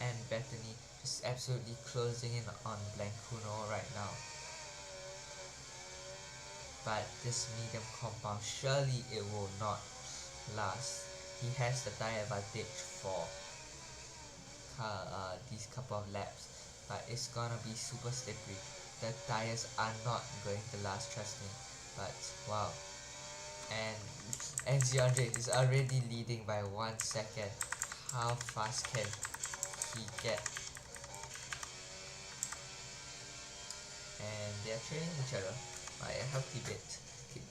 and Bethany just absolutely closing in on Blancuno right now. But this medium compound, surely it will not last. He has the tire advantage for these couple of laps, but it's gonna be super slippery. The tires are not going to last, trust me. But wow, and Andre is already leading by 1 second. How fast can he get? And they are training each other by a healthy bit.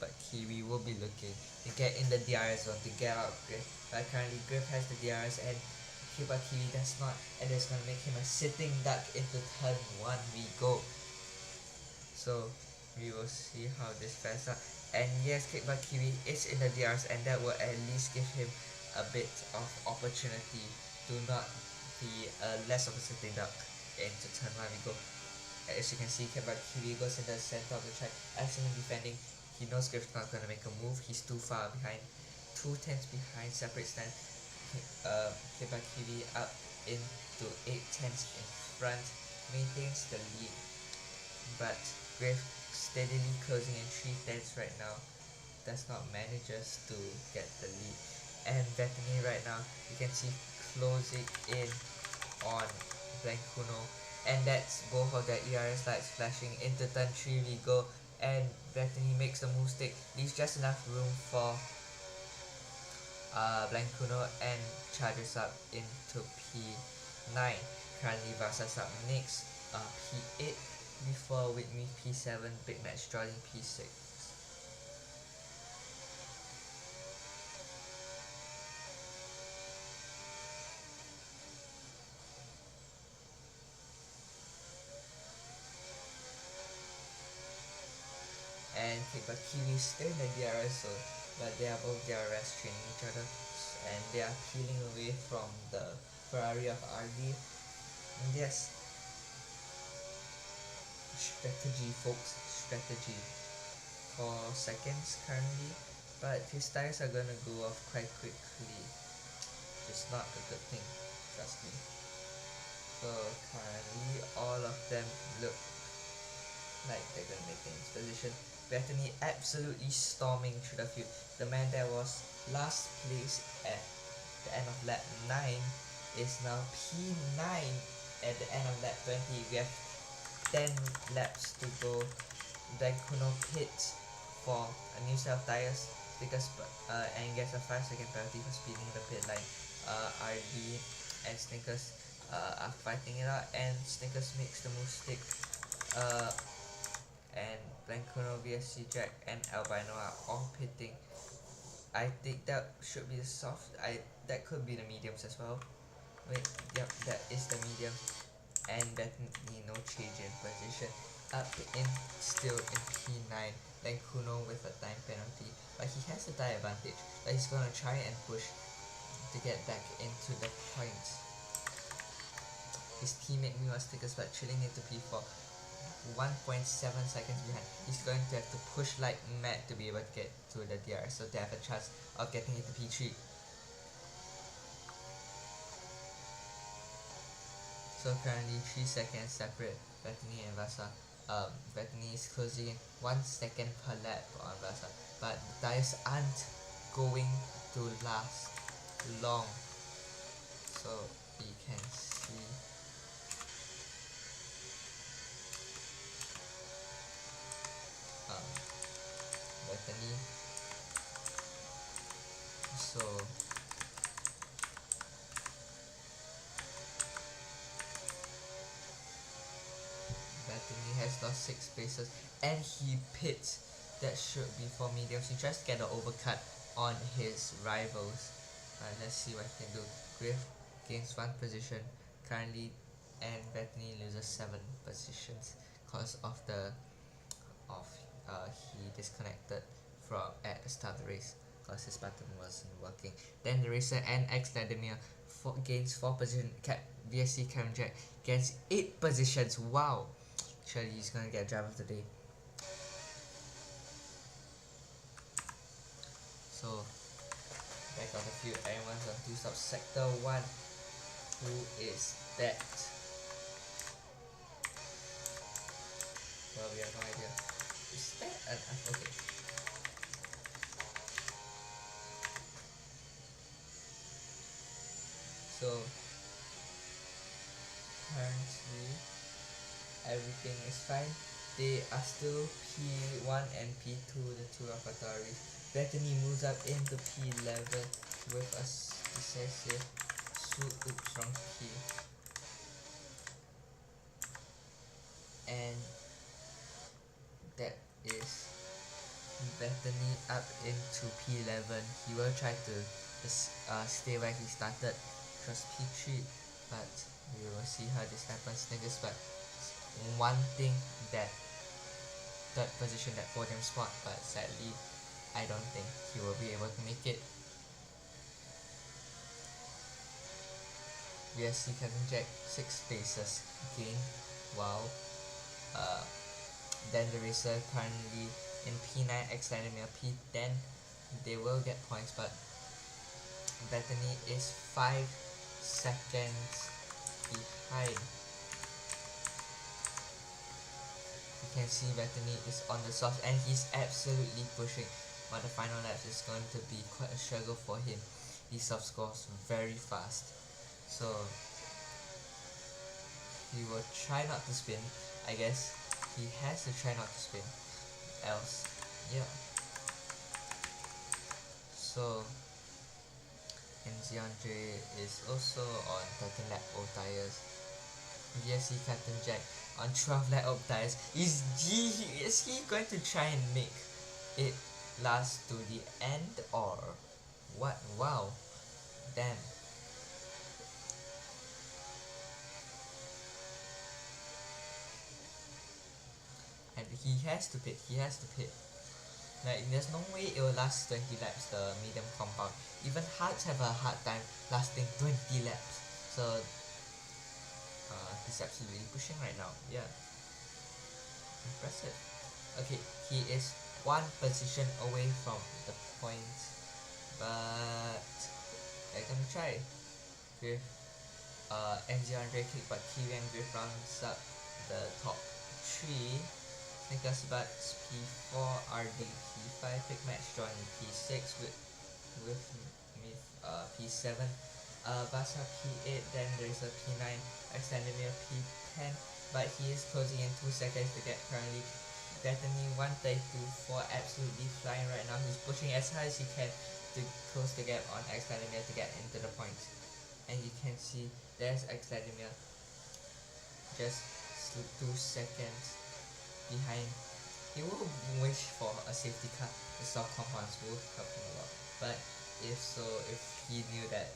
But Kiwi will be looking to get in the DRS zone to get out Griff. But currently Griff has the DRS and Kiwi does not, and it's gonna make him a sitting duck into turn 1 we go. So we will see how this fares out. And yes, Kiwi is in the DRS, and that will at least give him a bit of opportunity to not be less of a sitting duck into turn 1 we go. As you can see, Kiwi goes in the center of the track, excellent defending. He knows Griff's not going to make a move. He's too far behind, 2 tenths behind, separate stand. Kiwi up into 8 tenths in front, maintains the lead. But Griff steadily closing in 3 tenths right now, does not manages to get the lead. And Bethany right now, you can see closing in on Blancuno. And that's both of the ERS lights flashing. Into turn 3 we go, and Bethany makes a move stick, leaves just enough room for Blancuno, and charges up into P9. Currently Vasa's up next, P8, before with me P7, Big Match joining P6. And Kiwi still in the DRS zone, but they are both DRS training each other, and they are peeling away from the Ferrari of RD. And yes, strategy folks, strategy. 4 seconds currently, but his tires are gonna go off quite quickly. It's not a good thing, trust me. So currently all of them look like they're gonna make it in position. Bethany absolutely storming through the field. The man that was last place at the end of lap 9 is now P9 at the end of lap 20. We have 10 laps to go. Blancuno pits for a new set of tires because and gets a 5-second penalty for speeding the pit line. RD and Snickers are fighting it out, and Snickers makes the move stick. And Blancuno, VSC Jack, and Albino are all pitting. I think that should be the soft. That could be the mediums as well. Wait, yep, that is the medium. And definitely no change in position. Up in still in P9. Blancuno with a time penalty, but he has a tire advantage. But he's gonna try and push to get back into the points. His teammate Miwa Stickers but chilling into P4. 1.7 seconds behind. He's going to have to push like mad to be able to get to the DRS, so they have a chance of getting into P3. So currently 3 seconds separate Bethany and Vasa. Bethany is closing in 1 second per lap on Vasa, but the tires aren't going to last long. So you can see Bethany. So Bethany has lost 6 spaces, and he pits. That should be for mediums. He tries to get an overcut on his rivals. Let's see what he can do. Griff gains 1 position. Currently and Bethany loses 7 positions because of he disconnected from at the start of the race because his button wasn't working. Then the racer NX Vladimir gains 4 positions. VSC Karen Jack gains 8 positions. Wow, surely he's gonna get driver of the day. So back on the field, everyone's on 2 stops. Sector 1. Who is that? Well, we have no idea. Is that an okay? So currently everything is fine. They are still P1 and P2, the 2 Alphataris. Bethany moves up into P11 with a decisive from P. And that is Bethany up into P11. He will try to stay where he started, which was P3, but we will see how this happens next. But one thing, that third position, that podium spot, but sadly I don't think he will be able to make it. VSC Captain Jack 6 places gain. Wow. Then the racer currently in P9, X-Dynamia P10. They will get points, but Bethany is 5 seconds behind. You can see Bethany is on the soft and he's absolutely pushing, but the final laps is going to be quite a struggle for him. He soft scores very fast, so he will try not to spin. I guess he has to try not to spin, else, yeah. So Nziandre is also on 13 lap old tires. VSC Captain Jack on 12 lap old tires. Is he going to try and make it last to the end or what? Wow, damn. And he has to pit. Like, there's no way it will last 20 laps, the medium compound. Even hards have a hard time lasting 20 laps. So he's absolutely pushing right now. Yeah, impressive. Okay, he is 1 position away from the points, but they're gonna try with Nziandre kick, but Kirian Griff rounds up the top 3. Nicholas Butts P4, RD P5, Pick Match join P6 with P7, Basa P8, then there is a P9, Extendemir P10, but he is closing in 2 seconds to get currently. Bethany 132.4, absolutely flying right now. He's pushing as high as he can to close the gap on Extendemir to get into the points. And you can see there's Extendemir just 2 seconds behind. He will wish for a safety car. The soft compounds will help him a lot, but if he knew that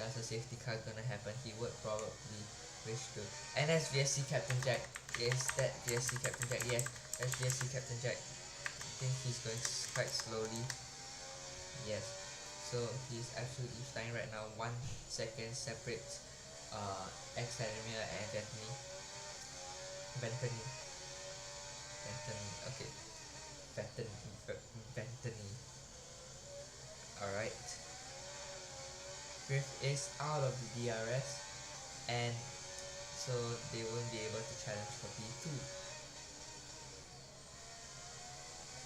there's a safety car gonna happen, he would probably wish to. And that's VSC Captain Jack. Is that VSC Captain Jack? Yes, that's VSC Captain Jack. I think he's going quite slowly. Yes, so he's absolutely flying right now. 1 second separates Exademia and Bethany. Okay. Bethany. Alright. Griff is out of the DRS, and so they won't be able to challenge for P2.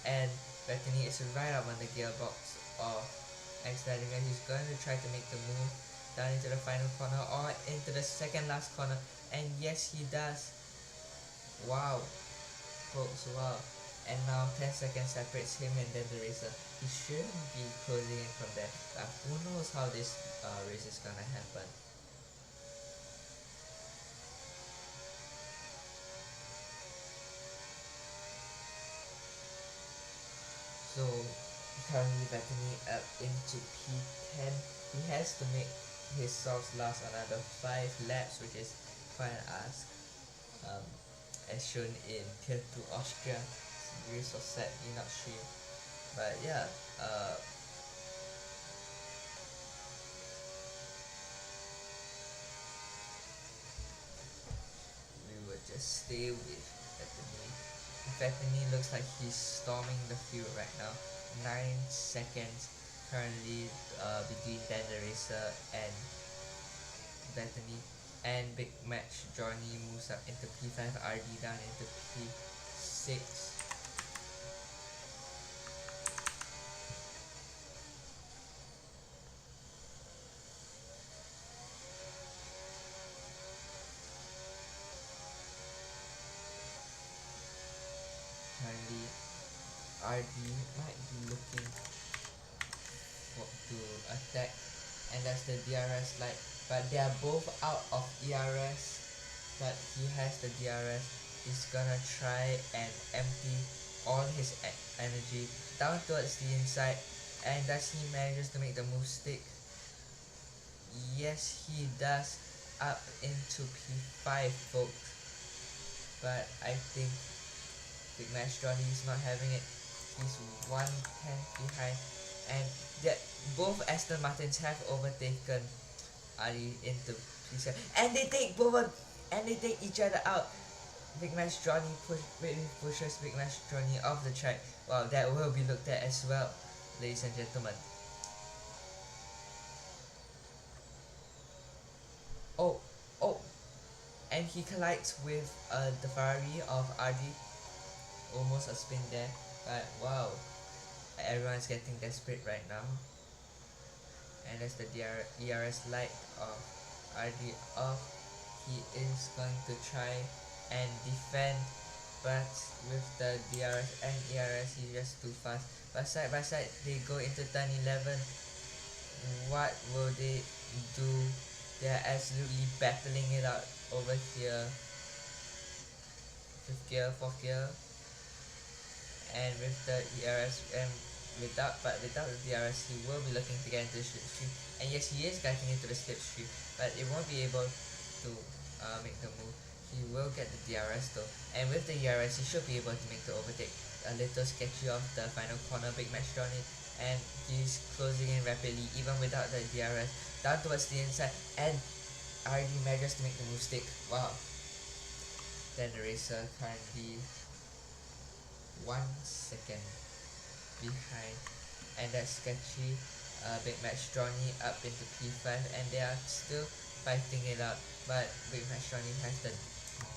And Bethany is right up on the gearbox of Exademia. He's going to try to make the move down into the final corner or into the second last corner, and yes, he does. Wow, folks, wow. And now 10 seconds separates him and then the racer. He shouldn't be closing in from there, but who knows how this race is gonna happen. So currently Bethany up into P10. He has to make his softs last another 5 laps, which is fine ask, um, as shown in Tier 2 Austria. Very so sadly not stream. But yeah, we will just stay with Bethany. Bethany looks like he's storming the field right now. 9 seconds currently between Dan the Racer and Bethany. And Big Match Johnny moves up into P5, RD down into P6. Currently RD might be looking to attack, and that's the DRS light, but they are both out of ERS, but he has the DRS. He's gonna try and empty all his energy down towards the inside, and does he manages to make the move stick? Yes, he does, up into P5 folks, but I think Big Match Johnny is not having it. He's 1/10 behind, and that both Aston Martins have overtaken Ali into P7, and they take each other out. Big Match Johnny pushes Big Match Johnny off the track. Wow, that will be looked at as well, ladies and gentlemen. Oh, oh, and he collides with the Ferrari of RD. Almost a spin there, but wow, everyone's getting desperate right now. And as the ERS light of RD off, he is going to try and defend, but with the DRS and ERS he's just too fast. But side by side they go into turn 11. What will they do? They're absolutely battling it out over here. 5th gear, 4th gear, and with the ERS and without the DRS he will be looking to get into the slipstream, and yes, he is getting into the slipstream, but it won't be able to make the move. He will get the DRS though, and with the ERS he should be able to make the overtake. A little sketchy off the final corner, Big Match Johnny, and he's closing in rapidly even without the DRS down towards the inside, and RD manages to make the move stick. Wow. Then the racer currently 1 second behind, and that's sketchy. Big Match Johnny up into P5, and they are still fighting it out, but Big Match Johnny has the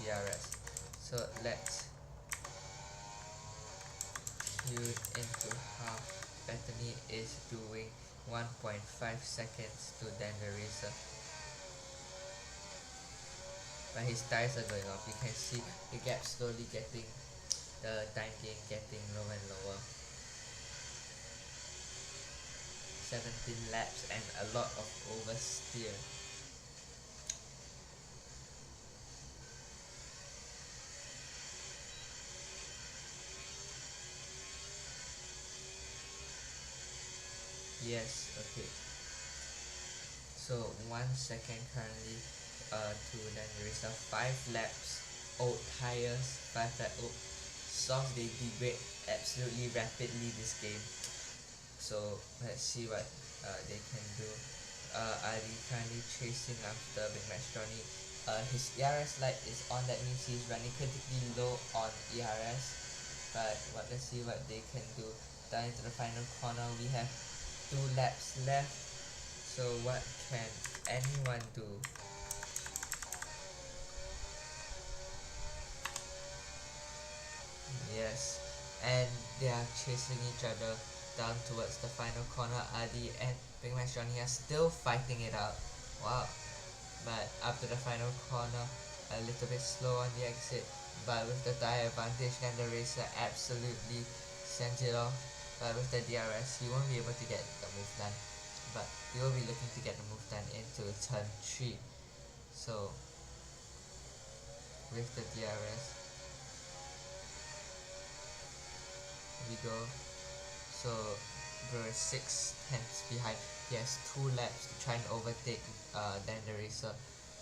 DRS. So let's tune into how Bethany is doing. 1.5 seconds to Dan the Racer, but his tires are going off. You can see the gap slowly getting, the time gain getting lower and lower. 17 laps and a lot of oversteer. Yes, okay. So 1 second currently to then race up 5 laps. Old tires, 5 laps. Oh, softs, they degrade absolutely rapidly this game. So let's see what they can do. Ali currently chasing after Big Match Johnny. His ERS light is on, that means he's running critically low on ERS. But let's see what they can do. Down into the final corner, we have 2 laps left. So what can anyone do? Yes, and they are chasing each other down towards the final corner. Adi and Big Match Johnny are still fighting it out. Wow. But up to the final corner, a little bit slow on the exit, but with the tire advantage, then the racer absolutely sends it off. But with the DRS, he won't be able to get the move done, but he will be looking to get the move done into turn 3. So with the DRS, we go. So we're 6 tenths behind. He has 2 laps to try and overtake then the racer.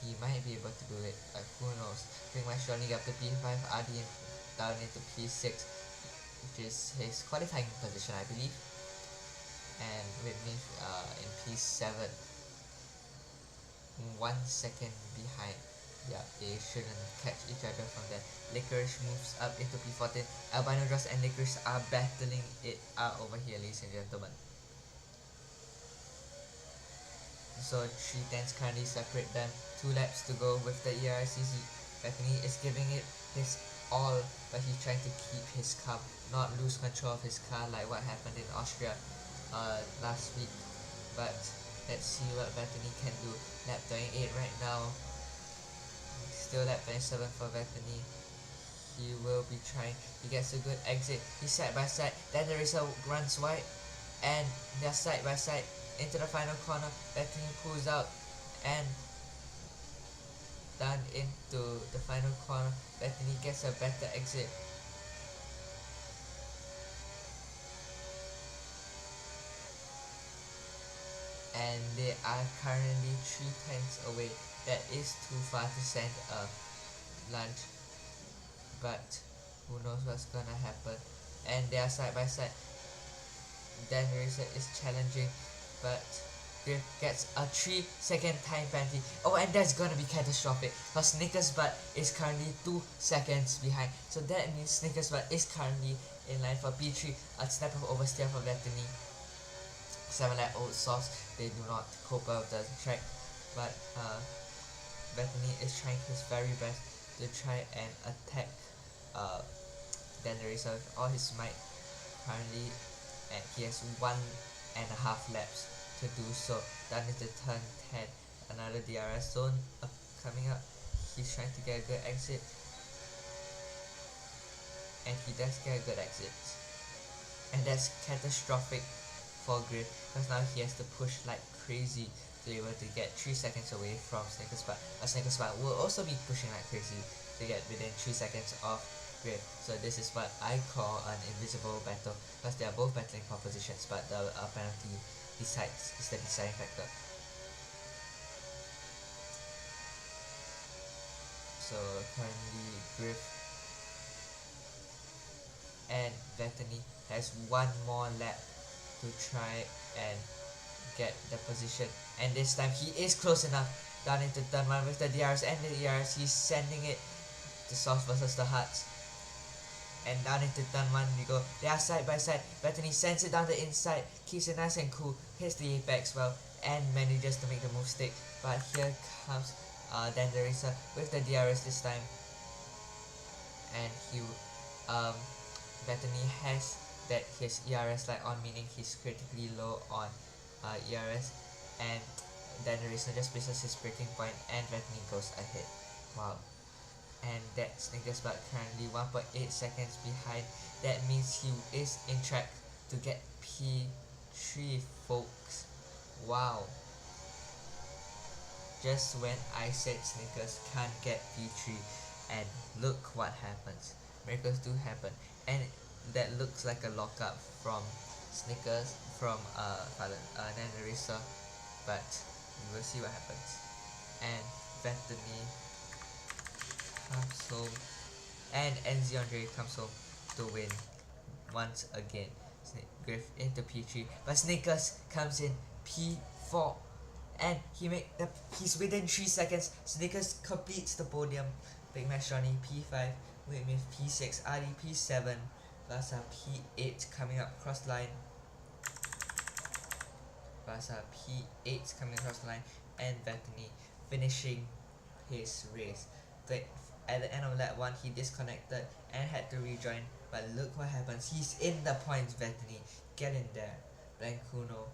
he might be able to do it, like who knows. Big Max running up to P5, Adi down into P6, which is his qualifying position, I believe. And with me in P7, 1 second behind. Yeah, they shouldn't catch each other from there. Licorice moves up into P14. Albino Dross and Licorice are battling it out over here, ladies and gentlemen. So 3 tenths currently separate them. 2 laps to go with the ERCC. Bethany is giving it his all, but he's trying to keep his car, not lose control of his car like what happened in Austria last week. But let's see what Bethany can do. Lap 28 right now. Still lap 27 for Bethany. He will be trying. He gets a good exit. He's side by side. Then the racer runs wide, and they're side by side into the final corner. Bethany pulls out and down into the final corner. Bethany gets a better exit. And they are currently 3 tenths away. That is too far to send a lunge, but who knows what's gonna happen. And they are side by side. Dan Racer is challenging, but Griff gets a 3-second time penalty. Oh, and that's gonna be catastrophic, because Snickers Butt is currently 2 seconds behind. So that means Snickers Butt is currently in line for P3. A step of oversteer for Bethany. 7-lap old sauce. They do not cope up with the track, but Bethany is trying his very best to try and attack Dan Racer with all his might currently, and he has 1.5 laps to do so. Down into turn 10, another DRS zone coming up. He's trying to get a good exit, and he does get a good exit, and that's catastrophic for Griff, because now he has to push like crazy to be able to get 3 seconds away from Snickers Butt. Snickers Butt will also be pushing like crazy to get within 3 seconds of Griff. So this is what I call an invisible battle, because they are both battling for positions, but the penalty is the deciding factor. So currently Griff and Bethany has 1 more lap to try and get the position, and this time he is close enough. Down into turn 1 with the DRS and the ERS. He's sending it to Soft versus the Hearts, and down into turn 1 we go. They are side by side. Bethany sends it down the inside, keeps it nice and cool, hits the apex well, and manages to make the move stick. But here comes Dan the Racer with the DRS this time, and he Bethany has that his ERS light on, meaning he's critically low on ERS, and then the Racer just misses his breaking point, and Bethany goes ahead. Wow. And that Snickers Butt currently 1.8 seconds behind. That means he is in track to get P3, folks. Wow. Just when I said Snickers can't get P3, and look what happens. Miracles do happen, and that looks like a lockup from Snickers, from Nan Racer, but we will see what happens. And Bethany comes home, and Enzi Andre comes home to win once again. Griff into P3, but Snickers comes in P4, and he's within 3 seconds. Snickers completes the podium. Big Max Johnny P5, with P6, Adi P7, Vasa P8 coming up across the line. Vasa P8 coming across the line, and Bethany finishing his race. But at the end of lap 1, he disconnected and had to rejoin. But look what happens. He's in the points, Bethany. Get in there. Blancuno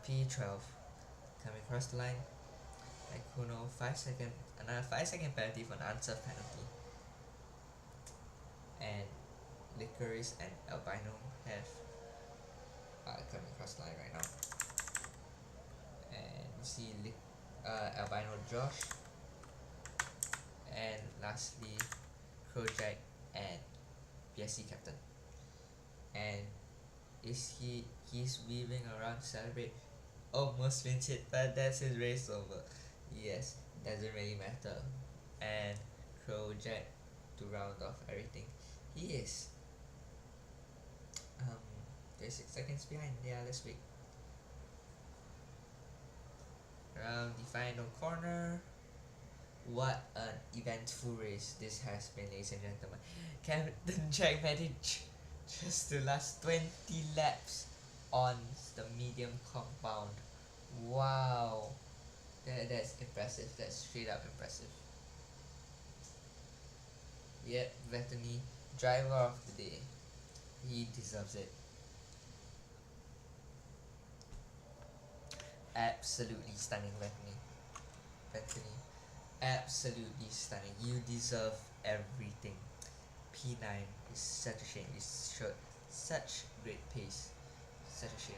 P12 coming across the line. Blancuno another 5 second penalty for an unserved penalty. And Licorice and Albino have coming across the line right now. And you see Albino Josh, and lastly Crojack and BSC Captain. And he's weaving around to celebrate. Almost wins it, but that's his race over. Yes, doesn't really matter. And Crojack to round off everything. He is 36 seconds behind. Yeah, let's wait. Around the final corner. What an eventful race this has been, ladies and gentlemen. Captain Jack managed just to last 20 laps on the medium compound. Wow. That's impressive. That's straight up impressive. Yep, Vetani, driver of the day. He deserves it. Absolutely stunning, Vetani. Vetani. Absolutely stunning. You deserve everything. P9 is such a shame. You showed such great pace. Such a shame.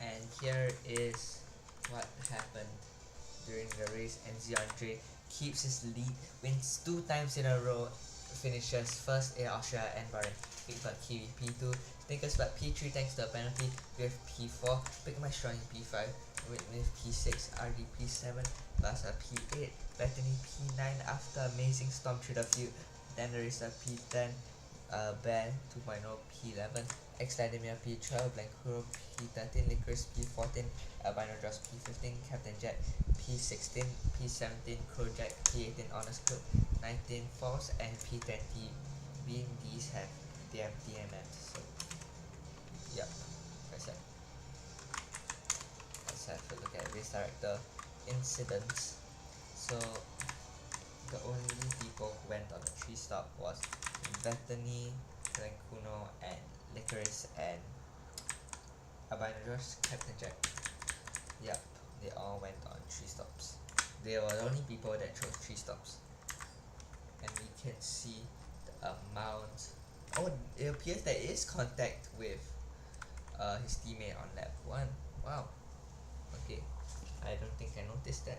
And here is what happened during the race. NZ Andre keeps his lead, wins 2 times in a row, finishes first in Austria and Bahrain. Big Kiwi P2, Snickers but P3 thanks to a penalty with P4, Big My Strong in P5, with P6, RD P7, Lasa P8, Bethany P9 after amazing storm through the field, then there is a P10, Ben 2.0 P11, Vladimir P12, Blancuro P13, Licorice P14, Albino Dross P15, Captain Jack P16, P17, Crojack P18, Honest Cook 19, False, and P20. Being these have DMF, so yep, that's it. Let's have a look at race director incidents. So the only people who went on the 3-stop was Bethany, Blancuno, and Licorice, and Albino Captain Jack. Yep, they all went on 3 stops. They were the only people that chose 3 stops. And we can see the amount. Oh, it appears there is contact with his teammate on lap 1. Wow. Okay, I don't think I noticed that.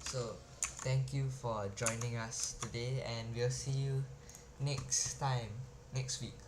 So thank you for joining us today, and we'll see you next week.